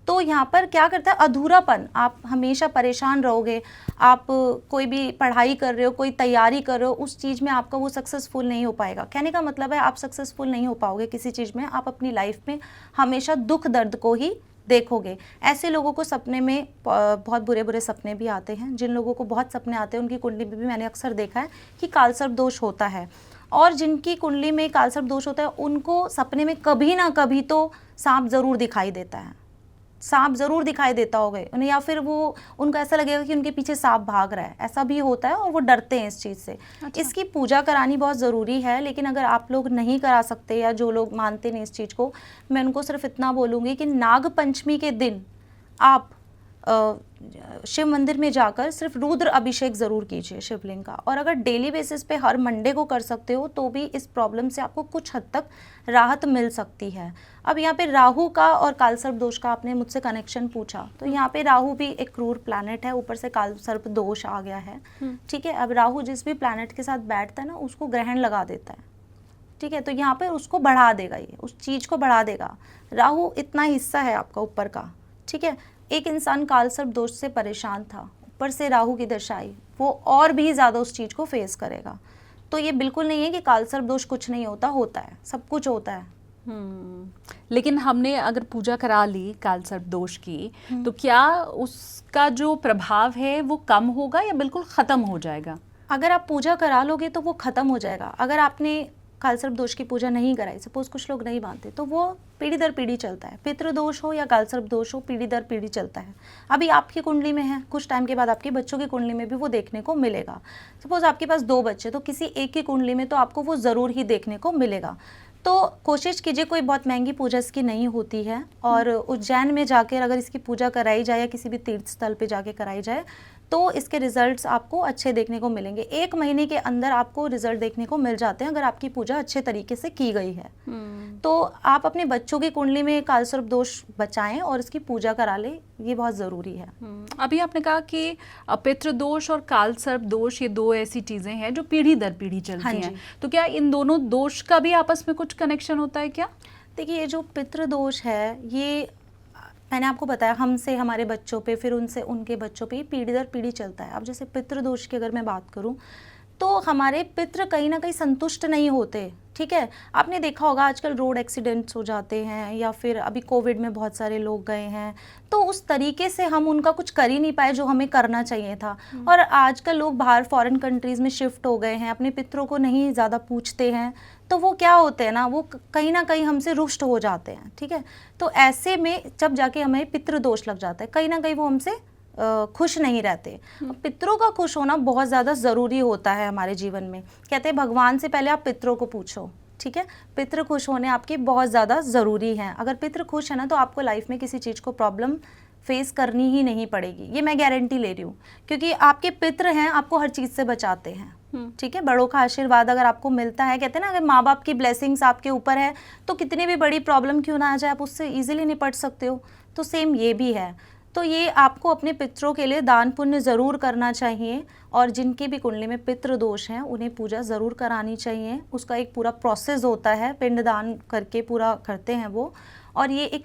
तो यहाँ पर क्या करता है, अधूरापन, आप हमेशा परेशान रहोगे। आप कोई भी पढ़ाई कर रहे हो, कोई तैयारी कर रहे हो, उस चीज़ में आपका वो सक्सेसफुल नहीं हो पाएगा। कहने का मतलब है आप सक्सेसफुल नहीं हो पाओगे किसी चीज़ में, आप अपनी लाइफ में हमेशा दुख दर्द को ही देखोगे। ऐसे लोगों को सपने में बहुत बुरे बुरे सपने भी आते हैं। जिन लोगों को बहुत सपने आते हैं उनकी कुंडली में भी मैंने अक्सर देखा है कि कालसर्प दोष होता है, और जिनकी कुंडली में कालसर्प दोष होता है उनको सपने में कभी ना कभी तो सांप ज़रूर दिखाई देता है, सांप ज़रूर दिखाई देता होगा उन्हें, या फिर वो उनको ऐसा लगेगा कि उनके पीछे सांप भाग रहा है, ऐसा भी होता है और वो डरते हैं इस चीज़ से। अच्छा। इसकी पूजा करानी बहुत ज़रूरी है, लेकिन अगर आप लोग नहीं करा सकते या जो लोग मानते नहीं इस चीज़ को, मैं उनको सिर्फ इतना बोलूँगी कि नाग पंचमी के दिन आप शिव मंदिर में जाकर सिर्फ रुद्र अभिषेक ज़रूर कीजिए शिवलिंग का, और अगर डेली बेसिस पे हर मंडे को कर सकते हो तो भी इस प्रॉब्लम से आपको कुछ हद तक राहत मिल सकती है। अब यहाँ पे राहु का और कालसर्प दोष का आपने मुझसे कनेक्शन पूछा, तो यहाँ पे राहु भी एक क्रूर प्लैनेट है, ऊपर से कालसर्प दोष आ गया है, ठीक है। अब राहु जिस भी प्लैनेट के साथ बैठता है ना, उसको ग्रहण लगा देता है, ठीक है। तो यहाँ पे उसको बढ़ा देगा, ये उस चीज़ को बढ़ा देगा। राहु इतना हिस्सा है आपका ऊपर का, ठीक है। एक इंसान कालसर्प दोष से परेशान था, ऊपर से राहु की दशा आई, वो और भी ज़्यादा उस चीज़ को फेस करेगा। तो ये बिल्कुल नहीं है कि कालसर्प दोष कुछ नहीं होता, होता है, सब कुछ होता है। लेकिन हमने अगर पूजा करा ली कालसर्प दोष की, तो क्या उसका जो प्रभाव है वो कम होगा या बिल्कुल ख़त्म हो जाएगा? अगर आप पूजा करा लोगे तो वो ख़त्म हो जाएगा। अगर आपने कालसर्प दोष की पूजा नहीं कराई, सपोज कुछ लोग नहीं मानते, तो वो पीढ़ी दर पीढ़ी चलता है। पितृ दोष हो या कालसर्प दोष हो, पीढ़ी दर पीढ़ी चलता है। अभी आपकी कुंडली में है, कुछ टाइम के बाद आपके बच्चों की कुंडली में भी वो देखने को मिलेगा। सपोज आपके पास 2 बच्चे, तो किसी एक की कुंडली में तो आपको वो ज़रूर ही देखने को मिलेगा। तो कोशिश कीजिए, कोई बहुत महंगी पूजा इसकी नहीं होती है, और उज्जैन में जाकर अगर इसकी पूजा कराई जाए या किसी भी तीर्थ स्थल पे जाके कराई जाए तो इसके रिजल्ट्स आपको अच्छे देखने को मिलेंगे। 1 महीने के अंदर आपको रिजल्ट देखने को मिल जाते हैं अगर आपकी पूजा अच्छे तरीके से की गई है। तो आप अपने बच्चों की कुंडली में कालसर्प दोष बचाएं और इसकी पूजा करा लें, ये बहुत ज़रूरी है। अभी आपने कहा कि पितृ दोष और कालसर्प दोष, ये 2 ऐसी चीज़ें हैं जो पीढ़ी दर पीढ़ी चलती हैं। तो क्या इन दोनों दोष का भी आपस में कुछ कनेक्शन होता है क्या? देखिए, ये जो पितृ दोष है, ये मैंने आपको बताया हमसे हमारे बच्चों पे, फिर उनसे उनके बच्चों पे, पीढ़ी दर पीढ़ी चलता है। अब जैसे पितृ दोष की अगर मैं बात करूं, तो हमारे पितृ कहीं ना कहीं संतुष्ट नहीं होते, ठीक है। आपने देखा होगा आजकल रोड एक्सीडेंट्स हो जाते हैं, या फिर अभी कोविड में बहुत सारे लोग गए हैं, तो उस तरीके से हम उनका कुछ कर ही नहीं पाए जो हमें करना चाहिए था। और आजकल लोग बाहर फॉरेन कंट्रीज़ में शिफ्ट हो गए हैं, अपने पितरों को नहीं ज़्यादा पूछते हैं, तो वो क्या होते हैं ना, वो कहीं ना कहीं हमसे रुष्ट हो जाते हैं, ठीक है। तो ऐसे में जब जाके हमें पितृ दोष लग जाता है, कहीं ना कहीं वो हमसे खुश नहीं रहते। पितरों का खुश होना बहुत ज़्यादा ज़रूरी होता है हमारे जीवन में। कहते हैं भगवान से पहले आप पितरों को पूछो, ठीक है। पितृ खुश होने आपके बहुत ज़्यादा ज़रूरी हैं। अगर पितृ खुश है ना, तो आपको लाइफ में किसी चीज़ को प्रॉब्लम फेस करनी ही नहीं पड़ेगी, ये मैं गारंटी ले रही हूँ, क्योंकि आपके पितृ हैं, आपको हर चीज़ से बचाते हैं, ठीक है। बड़ों का आशीर्वाद अगर आपको मिलता है, कहते हैं ना, अगर माँ बाप की ब्लेसिंग्स आपके ऊपर है तो कितनी भी बड़ी प्रॉब्लम क्यों ना आ जाए, आप उससे ईजिली निपट सकते हो। तो सेम ये भी है। तो ये आपको अपने पितरों के लिए दान पुण्य ज़रूर करना चाहिए, और जिनकी भी कुंडली में पितृ दोष हैं उन्हें पूजा ज़रूर करानी चाहिए। उसका एक पूरा प्रोसेस होता है, पिंडदान करके पूरा करते हैं वो, और ये एक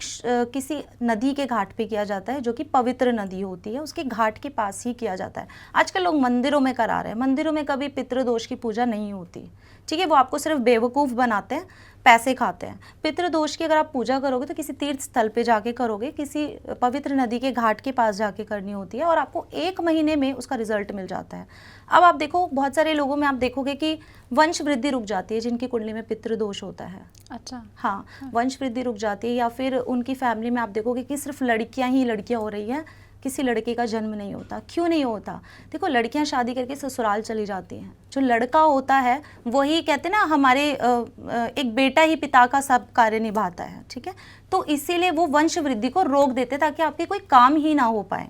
किसी नदी के घाट पे किया जाता है जो कि पवित्र नदी होती है, उसके घाट के पास ही किया जाता है। आजकल लोग मंदिरों में करा रहे हैं, मंदिरों में कभी पितृदोष की पूजा नहीं होती, ठीक है, वो आपको सिर्फ बेवकूफ़ बनाते हैं, पैसे खाते हैं। पितृदोष की अगर आप पूजा करोगे तो किसी तीर्थ स्थल पे जाके करोगे, किसी पवित्र नदी के घाट के पास जाके करनी होती है, और आपको 1 महीने में उसका रिजल्ट मिल जाता है। अब आप देखो बहुत सारे लोगों में आप देखोगे कि वंश वृद्धि रुक जाती है जिनकी कुंडली में पितृदोष होता है। अच्छा। हाँ, वंश वृद्धि रुक जाती है, या फिर उनकी फैमिली में आप देखोगे कि सिर्फ लड़कियां ही लड़कियां हो रही हैं, किसी लड़के का जन्म नहीं होता। क्यों नहीं होता? देखो, लड़कियां शादी करके ससुराल चली जाती हैं, जो लड़का होता है वही कहते हैं ना, हमारे एक बेटा ही पिता का सब कार्य निभाता है, ठीक है, तो इसीलिए वो वंश वृद्धि को रोक देते ताकि आपके कोई काम ही ना हो पाए।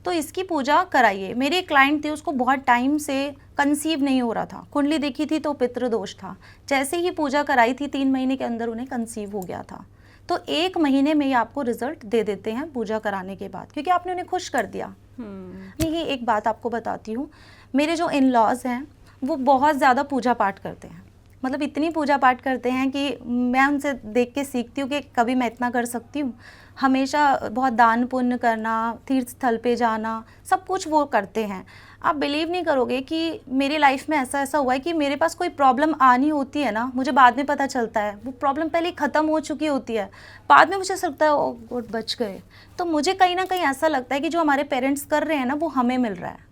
तो इसकी पूजा कराइए। मेरी एक क्लाइंट थी, उसको बहुत टाइम से कंसीव नहीं हो रहा था, कुंडली देखी थी तो पितृदोष था, जैसे ही पूजा कराई थी 3 महीने के अंदर उन्हें कंसीव हो गया था। तो 1 महीने में ही आपको रिजल्ट दे देते हैं पूजा कराने के बाद, क्योंकि आपने उन्हें खुश कर दिया। यही एक बात आपको बताती हूँ, मेरे जो इन लॉज हैं वो बहुत ज़्यादा पूजा पाठ करते हैं, मतलब इतनी पूजा पाठ करते हैं कि मैं उनसे देख के सीखती हूँ कि कभी मैं इतना कर सकती हूँ। हमेशा बहुत दान पुण्य करना, तीर्थ स्थल पे जाना, सब कुछ वो करते हैं। आप बिलीव नहीं करोगे कि मेरी लाइफ में ऐसा ऐसा हुआ है कि मेरे पास कोई प्रॉब्लम आनी होती है ना, मुझे बाद में पता चलता है वो प्रॉब्लम पहले ही ख़त्म हो चुकी होती है, बाद में मुझे लगता है ओ गॉड बच गए। तो मुझे कहीं ना कहीं ऐसा लगता है कि जो हमारे पेरेंट्स कर रहे हैं ना वो हमें मिल रहा है।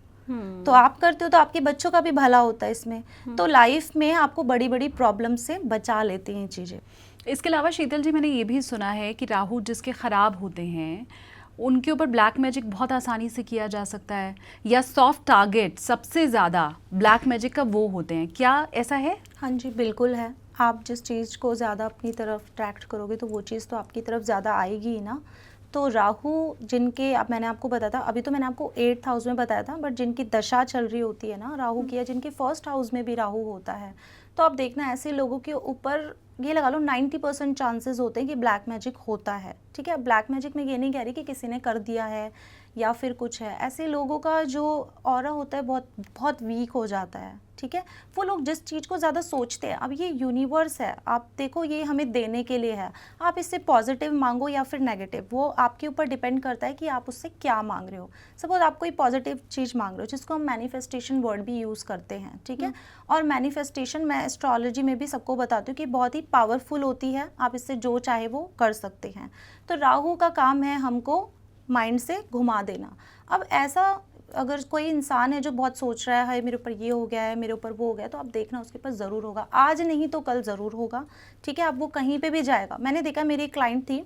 तो आप करते हो तो आपके बच्चों का भी भला होता है इसमें। तो लाइफ में आपको बड़ी बड़ी प्रॉब्लम से बचा लेती हैं चीज़ें। इसके अलावा शीतल जी, मैंने ये भी सुना है कि राहु जिसके ख़राब होते हैं उनके ऊपर ब्लैक मैजिक बहुत आसानी से किया जा सकता है, या सॉफ्ट टारगेट सबसे ज़्यादा ब्लैक मैजिक का वो होते हैं, क्या ऐसा है? हाँ जी, बिल्कुल है। आप जिस चीज़ को ज़्यादा अपनी तरफ अट्रैक्ट करोगे तो वो चीज़ तो आपकी तरफ ज़्यादा आएगी ही ना। तो राहु जिनके, अब मैंने आपको बताया था, अभी तो मैंने आपको 8th हाउस में बताया था, बट जिनकी दशा चल रही होती है ना राहु की, या जिनके 1st हाउस में भी राहु होता है, तो आप देखना ऐसे लोगों के ऊपर ये लगा लो 90% चांसेस होते हैं कि ब्लैक मैजिक होता है, ठीक है। ब्लैक मैजिक में ये नहीं कह रही कि किसी ने कर दिया है या फिर कुछ है, ऐसे लोगों का जो ऑरा होता है बहुत बहुत वीक हो जाता है, ठीक है। वो लोग जिस चीज़ को ज़्यादा सोचते हैं, अब ये यूनिवर्स है, आप देखो ये हमें देने के लिए है, आप इससे पॉजिटिव मांगो या फिर नेगेटिव, वो आपके ऊपर डिपेंड करता है कि आप उससे क्या मांग रहे हो। सपोज आप कोई पॉजिटिव चीज़ मांग रहे हो, जिसको हम मैनिफेस्टेशन वर्ड भी यूज़ करते हैं, ठीक है। और मैनिफेस्टेशन मैं एस्ट्रोलॉजी में भी सबको बताती हूँ कि बहुत ही पावरफुल होती है, आप इससे जो चाहे वो कर सकते हैं। तो राहु का काम है हमको माइंड से घुमा देना। अब ऐसा अगर कोई इंसान है जो बहुत सोच रहा है मेरे ऊपर ये हो गया है, मेरे ऊपर वो हो गया है, तो आप देखना उसके पास ज़रूर होगा, आज नहीं तो कल ज़रूर होगा, ठीक है। अब वो कहीं पे भी जाएगा। मैंने देखा, मेरी एक क्लाइंट थी,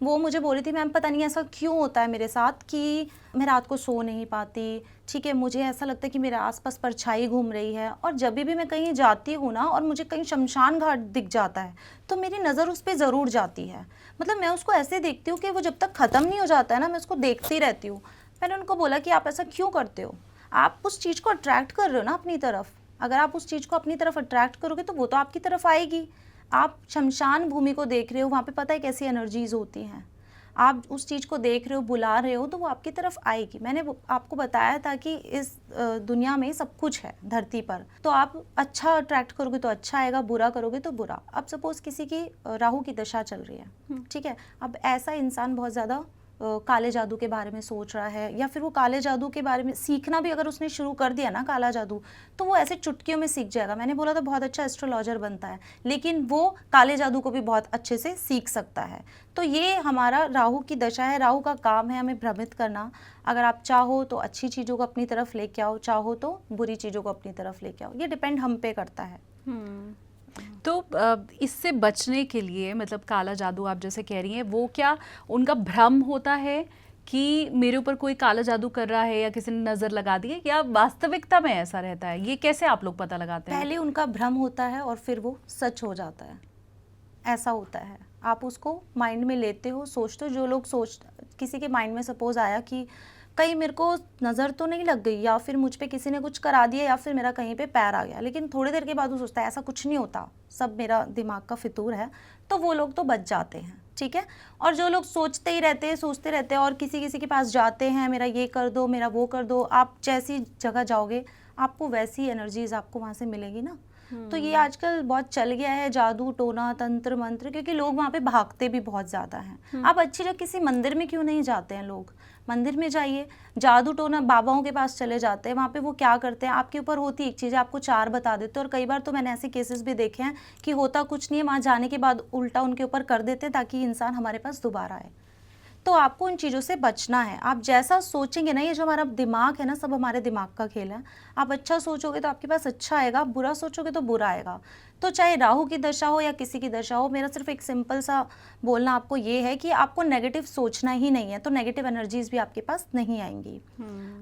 वो मुझे बोल रही थी मैम पता नहीं ऐसा क्यों होता है मेरे साथ कि मैं रात को सो नहीं पाती, ठीक है, मुझे ऐसा लगता है कि मेरे आसपास परछाई घूम रही है, और जब भी मैं कहीं जाती हूँ ना और मुझे कहीं शमशान घाट दिख जाता है तो मेरी नज़र उस पर ज़रूर जाती है। मतलब मैं उसको ऐसे देखती हूँ कि वो जब तक ख़त्म नहीं हो जाता है ना, मैं उसको देखती रहती हूँ। मैंने उनको बोला कि आप ऐसा क्यों करते हो? आप उस चीज़ को अट्रैक्ट कर रहे हो ना अपनी तरफ, अगर आप उस चीज़ को अपनी तरफ अट्रैक्ट करोगे तो वो तो आपकी तरफ आएगी। आप शमशान भूमि को देख रहे हो, वहाँ पे पता है कैसी एनर्जीज होती हैं, आप उस चीज़ को देख रहे हो, बुला रहे हो, तो वो आपकी तरफ आएगी। मैंने आपको बताया था कि इस दुनिया में सब कुछ है धरती पर, तो आप अच्छा अट्रैक्ट करोगे तो अच्छा आएगा, बुरा करोगे तो बुरा। अब सपोज किसी की राहु की दशा चल रही है, ठीक है, अब ऐसा इंसान बहुत ज़्यादा काले जादू के बारे में सोच रहा है, या फिर वो काले जादू के बारे में सीखना भी अगर उसने शुरू कर दिया ना काला जादू, तो वो ऐसे चुटकियों में सीख जाएगा। मैंने बोला था बहुत अच्छा एस्ट्रोलॉजर बनता है, लेकिन वो काले जादू को भी बहुत अच्छे से सीख सकता है। तो ये हमारा राहु की दशा है, राहु का काम है हमें भ्रमित करना। अगर आप चाहो तो अच्छी चीज़ों को अपनी तरफ लेके आओ, चाहो तो बुरी चीज़ों को अपनी तरफ लेके आओ, ये डिपेंड हम पे करता है। तो इससे बचने के लिए, मतलब काला जादू आप जैसे कह रही हैं, वो क्या उनका भ्रम होता है कि मेरे ऊपर कोई काला जादू कर रहा है या किसी ने नज़र लगा दी है, या वास्तविकता में ऐसा रहता है? ये कैसे आप लोग पता लगाते हैं? पहले उनका भ्रम होता है और फिर वो सच हो जाता है, ऐसा होता है। आप उसको माइंड में लेते हो, सोचते हो, जो लोग किसी के माइंड में सपोज आया कि कहीं मेरे को नज़र तो नहीं लग गई, या फिर मुझ पे किसी ने कुछ करा दिया, या फिर मेरा कहीं पे पैर आ गया, लेकिन थोड़ी देर के बाद वो सोचता है ऐसा कुछ नहीं होता, सब मेरा दिमाग का फितूर है, तो वो लोग तो बच जाते हैं, ठीक है। और जो लोग सोचते ही रहते हैं, सोचते रहते हैं और किसी किसी के पास जाते हैं, मेरा ये कर दो, मेरा वो कर दो, आप जैसी जगह जाओगे आपको वैसी एनर्जीज आपको वहाँ से मिलेगी ना। तो ये आजकल बहुत चल गया है जादू टोना तंत्र मंत्र, क्योंकि लोग वहाँ पे भागते भी बहुत ज़्यादा हैं। आप अच्छी जगह किसी मंदिर में क्यों नहीं जाते हैं लोग, मंदिर में जाइए, जादू टोना बाबाओं के पास चले जाते हैं, वहाँ पे वो क्या करते हैं, आपके ऊपर होती एक चीज़ है, आपको 4 बता देते हैं। और कई बार तो मैंने ऐसे केसेस भी देखे हैं कि होता कुछ नहीं है, वहाँ जाने के बाद उल्टा उनके ऊपर कर देते हैं ताकि इंसान हमारे पास दोबारा आए। तो आपको इन चीज़ों से बचना है। आप जैसा सोचेंगे ना, ये जो हमारा दिमाग है ना, सब हमारे दिमाग का खेल है। आप अच्छा सोचोगे तो आपके पास अच्छा आएगा, आप बुरा सोचोगे तो बुरा आएगा। तो चाहे राहु की दशा हो या किसी की दशा हो, मेरा सिर्फ एक सिंपल सा बोलना आपको ये है कि आपको नेगेटिव सोचना ही नहीं है, तो नेगेटिव एनर्जीज भी आपके पास नहीं आएंगी।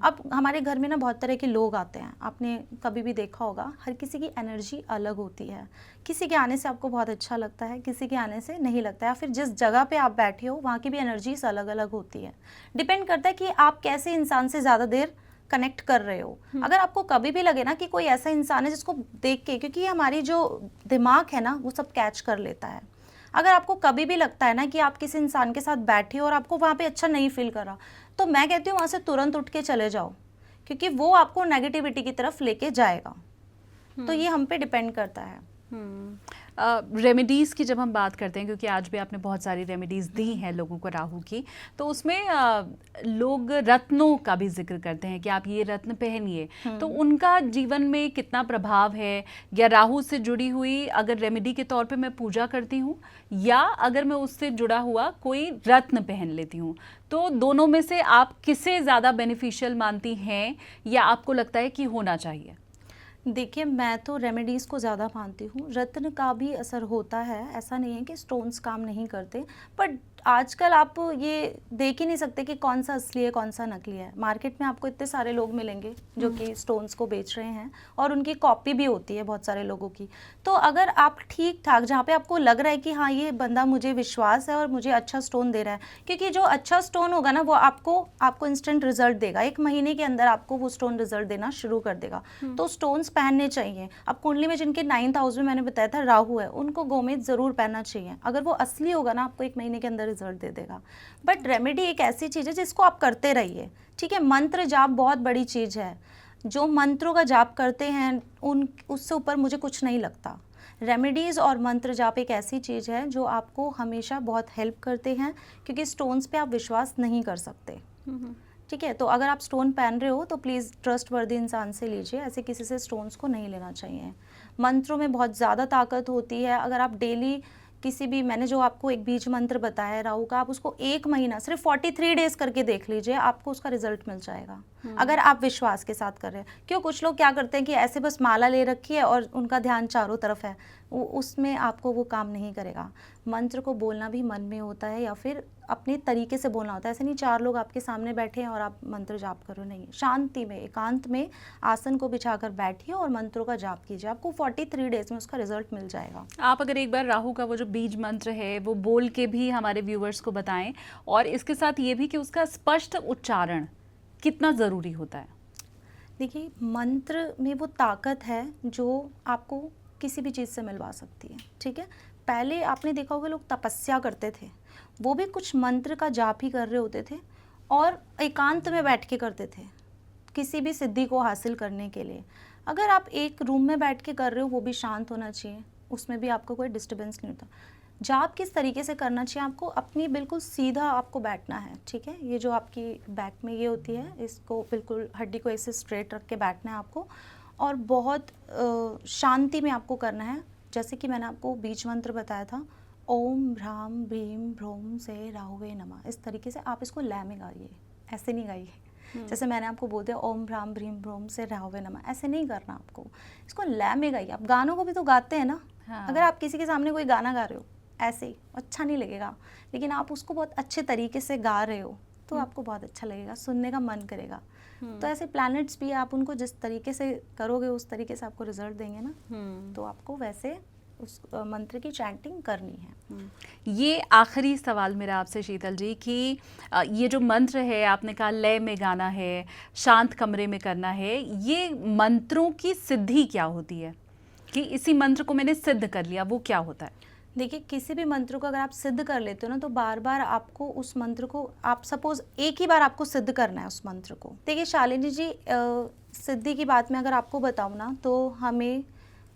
अब हमारे घर में ना बहुत तरह के लोग आते हैं, आपने कभी भी देखा होगा, हर किसी की एनर्जी अलग होती है। किसी के आने से आपको बहुत अच्छा लगता है, किसी के आने से नहीं लगता है, फिर जिस जगह पे आप बैठे हो वहाँ की भी एनर्जीज अलग अलग होती है। डिपेंड करता है कि आप कैसे इंसान से ज़्यादा देर कनेक्ट कर रहे हो। अगर आपको कभी भी लगे ना कि कोई ऐसा इंसान है जिसको देख के, क्योंकि ये हमारी जो दिमाग है ना वो सब कैच कर लेता है, अगर आपको कभी भी लगता है ना कि आप किसी इंसान के साथ बैठे हो और आपको वहाँ पे अच्छा नहीं फील कर रहा, तो मैं कहती हूँ वहाँ से तुरंत उठ के चले जाओ, क्योंकि वो आपको नेगेटिविटी की तरफ लेके जाएगा। तो ये हम पे डिपेंड करता है। रेमेडीज़ की जब हम बात करते हैं, क्योंकि आज भी आपने बहुत सारी रेमेडीज़ दी हैं लोगों को राहु की, तो उसमें लोग रत्नों का भी जिक्र करते हैं कि आप ये रत्न पहनिए, तो उनका जीवन में कितना प्रभाव है, या राहु से जुड़ी हुई अगर रेमेडी के तौर पे मैं पूजा करती हूँ, या अगर मैं उससे जुड़ा हुआ कोई रत्न पहन लेती हूँ, तो दोनों में से आप किसे ज़्यादा बेनिफिशियल मानती हैं या आपको लगता है कि होना चाहिए? देखिए, मैं तो रेमेडीज़ को ज़्यादा मानती हूँ, रत्न का भी असर होता है, ऐसा नहीं है कि स्टोन्स काम नहीं करते, बट आजकल आप ये देख ही नहीं सकते कि कौन सा असली है कौन सा नकली है। मार्केट में आपको इतने सारे लोग मिलेंगे जो कि स्टोन्स को बेच रहे हैं, और उनकी कॉपी भी होती है बहुत सारे लोगों की। तो अगर आप ठीक ठाक जहाँ पे आपको लग रहा है कि हाँ ये बंदा मुझे विश्वास है और मुझे अच्छा स्टोन दे रहा है, क्योंकि जो अच्छा स्टोन होगा ना वो आपको इंस्टेंट रिजल्ट देगा, 1 महीने के अंदर आपको वो स्टोन रिजल्ट देना शुरू कर देगा। तो स्टोन्स पहनने चाहिए। अब कुंडली में जिनके 9th हाउस में मैंने बताया था राहु है, उनको गोमेद जरूर पहनना चाहिए। अगर वो असली होगा ना आपको 1 महीने के अंदर रिजल्ट दे देगा। बट रेमेडी एक ऐसी चीज़ है जिसको आप करते रहिए, ठीक है। मंत्र जाप बहुत बड़ी चीज़ है, जो मंत्रों का जाप करते हैं उससे ऊपर मुझे कुछ नहीं लगता। रेमेडीज़ और मंत्र जाप एक ऐसी चीज़ है जो आपको हमेशा बहुत हेल्प करते हैं, क्योंकि स्टोन्स पे आप विश्वास नहीं कर सकते, ठीक है। तो अगर आप स्टोन पहन रहे हो तो प्लीज़ ट्रस्ट वर्दी इंसान से लीजिए, ऐसे किसी से स्टोन्स को नहीं लेना चाहिए। मंत्रों में बहुत ज़्यादा ताकत होती है। अगर आप डेली किसी भी, मैंने जो आपको एक बीज मंत्र बताया है राहु का, आप उसको 1 महीना सिर्फ 43 डेज करके देख लीजिए, आपको उसका रिजल्ट मिल जाएगा, अगर आप विश्वास के साथ कर रहे हैं। क्यों कुछ लोग क्या करते हैं कि ऐसे बस माला ले रखी है और उनका ध्यान चारों तरफ है, उसमें आपको वो काम नहीं करेगा। मंत्र को बोलना भी मन में होता है या फिर अपने तरीके से बोलना होता है। ऐसे नहीं 4 लोग आपके सामने बैठे हैं और आप मंत्र जाप करो, नहीं, शांति में एकांत में आसन को बिछाकर बैठिए और मंत्रों का जाप कीजिए, आपको 43 डेज में उसका रिजल्ट मिल जाएगा। आप अगर एक बार राहु का वो जो बीज मंत्र है वो बोल के भी हमारे व्यूवर्स को बताएं, और इसके साथ ये भी कि उसका स्पष्ट उच्चारण कितना ज़रूरी होता है। देखिए, मंत्र में वो ताकत है जो आपको किसी भी चीज़ से मिलवा सकती है, ठीक है। पहले आपने देखा होगा लोग तपस्या करते थे, वो भी कुछ मंत्र का जाप ही कर रहे होते थे और एकांत में बैठ के करते थे किसी भी सिद्धि को हासिल करने के लिए। अगर आप एक रूम में बैठ के कर रहे हो, वो भी शांत होना चाहिए, उसमें भी आपको कोई डिस्टर्बेंस नहीं होता। जाप किस तरीके से करना चाहिए, आपको अपनी बिल्कुल सीधा आपको बैठना है, ठीक है। ये जो आपकी बैक में ये होती है, इसको बिल्कुल हड्डी को ऐसे स्ट्रेट रख के बैठना है आपको, और बहुत शांति में आपको करना है। जैसे कि मैंने आपको बीज मंत्र बताया था, ओम भ्राम भ्रीम भ्रोम से राहुवे नमः, इस तरीके से आप इसको लय में गाइए, ऐसे नहीं गाइए। जैसे मैंने आपको बोल दिया ओम भ्राम भ्रीम भ्रोम से राहुवे नमः, ऐसे नहीं करना आपको, इसको लय में गाइए। आप गानों को भी तो गाते हैं ना, हाँ। अगर आप किसी के सामने कोई गाना गा रहे हो ऐसे ही अच्छा नहीं लगेगा, लेकिन आप उसको बहुत अच्छे तरीके से गा रहे हो तो आपको बहुत अच्छा लगेगा, सुनने का मन करेगा। तो ऐसे प्लैनेट्स भी आप उनको जिस तरीके से करोगे उस तरीके से आपको रिजल्ट देंगे ना, तो आपको वैसे उस मंत्र की चैंटिंग करनी है। ये आखिरी सवाल मेरा आपसे शीतल जी कि ये जो मंत्र है, आपने कहा लय में गाना है, शांत कमरे में करना है, ये मंत्रों की सिद्धि क्या होती है कि इसी मंत्र को मैंने सिद्ध कर लिया, वो क्या होता है? देखिए, किसी भी मंत्र को अगर आप सिद्ध कर लेते हो ना, तो बार बार आपको उस मंत्र को, आप सपोज एक ही बार आपको सिद्ध करना है उस मंत्र को। देखिए शालिनी जी, सिद्धि की बात में अगर आपको बताऊँ ना, तो हमें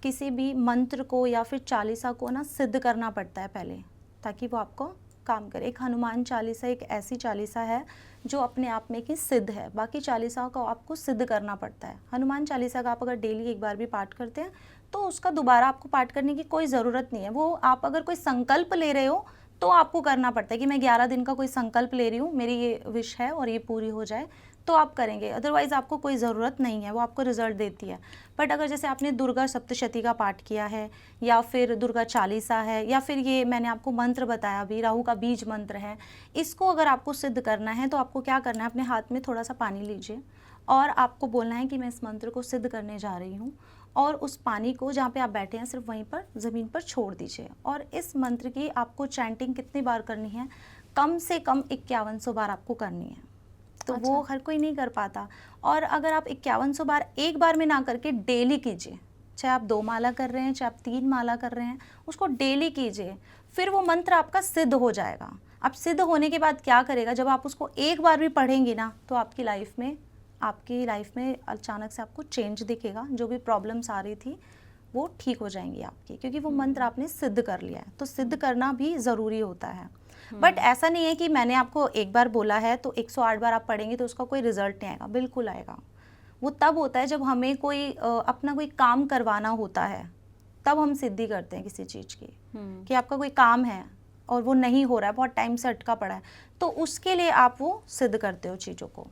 किसी भी मंत्र को या फिर चालीसा को ना सिद्ध करना पड़ता है पहले, ताकि वो आपको काम करे। एक हनुमान चालीसा एक ऐसी चालीसा है जो अपने आप में कि सिद्ध है, बाकी चालीसाओं को आपको सिद्ध करना पड़ता है। हनुमान चालीसा का आप अगर डेली एक बार भी पाठ करते हैं तो उसका दोबारा आपको पाठ करने की कोई ज़रूरत नहीं है। वो आप अगर कोई संकल्प ले रहे हो तो आपको करना पड़ता है कि मैं 11 दिन का कोई संकल्प ले रही हूँ, मेरी ये विश है और ये पूरी हो जाए, तो आप करेंगे। अदरवाइज़ आपको कोई ज़रूरत नहीं है, वो आपको रिजल्ट देती है। बट अगर जैसे आपने दुर्गा सप्तशती का पाठ किया है, या फिर दुर्गा चालीसा है, या फिर ये मैंने आपको मंत्र बताया अभी, राहु का बीज मंत्र है, इसको अगर आपको सिद्ध करना है तो आपको क्या करना है, अपने हाथ में थोड़ा सा पानी लीजिए और आपको बोलना है कि मैं इस मंत्र को सिद्ध करने जा रही हूँ, और उस पानी को जहाँ पे आप बैठे हैं सिर्फ वहीं पर ज़मीन पर छोड़ दीजिए। और इस मंत्र की आपको चैंटिंग कितनी बार करनी है, कम से कम 5100 बार आपको करनी है। तो अच्छा। वो हर कोई नहीं कर पाता। और अगर आप 5100 बार एक बार में ना करके डेली कीजिए, चाहे आप 2 माला कर रहे हैं, चाहे आप 3 माला कर रहे हैं, उसको डेली कीजिए, फिर वो मंत्र आपका सिद्ध हो जाएगा। अब सिद्ध होने के बाद क्या करेगा, जब आप उसको एक बार भी पढ़ेंगे ना, तो आपकी लाइफ में अचानक से आपको चेंज दिखेगा। जो भी प्रॉब्लम्स आ रही थी वो ठीक हो जाएंगी आपकी, क्योंकि वो मंत्र आपने सिद्ध कर लिया है। तो सिद्ध करना भी ज़रूरी होता है। बट ऐसा नहीं है कि मैंने आपको एक बार बोला है तो 108 बार आप पढ़ेंगे तो उसका कोई रिजल्ट नहीं आएगा। बिल्कुल आएगा। वो तब होता है जब हमें कोई अपना कोई काम करवाना होता है, तब हम सिद्धि करते हैं किसी चीज़ की, कि आपका कोई काम है और वो नहीं हो रहा है, बहुत टाइम से अटका पड़ा है, तो उसके लिए आप वो सिद्ध करते हो चीज़ों को।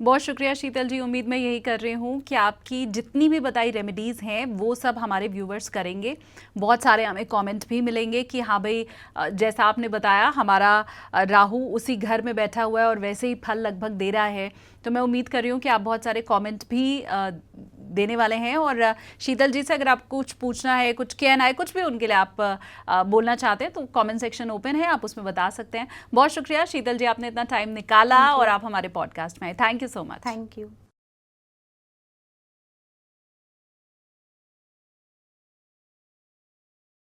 बहुत शुक्रिया शीतल जी। उम्मीद मैं यही कर रही हूँ कि आपकी जितनी भी बताई रेमेडीज़ हैं वो सब हमारे व्यूवर्स करेंगे। बहुत सारे हमें कमेंट भी मिलेंगे कि हाँ भाई, जैसा आपने बताया हमारा राहु उसी घर में बैठा हुआ है और वैसे ही फल लगभग दे रहा है। तो मैं उम्मीद कर रही हूँ कि आप बहुत सारे कमेंट भी देने वाले हैं। और शीतल जी से अगर आप कुछ पूछना है, कुछ कहना है, कुछ भी उनके लिए आप बोलना चाहते हैं तो कमेंट सेक्शन ओपन है, आप उसमें बता सकते हैं। बहुत शुक्रिया शीतल जी, आपने इतना टाइम निकाला और आप हमारे पॉडकास्ट में आए। Thank you so much. Thank you.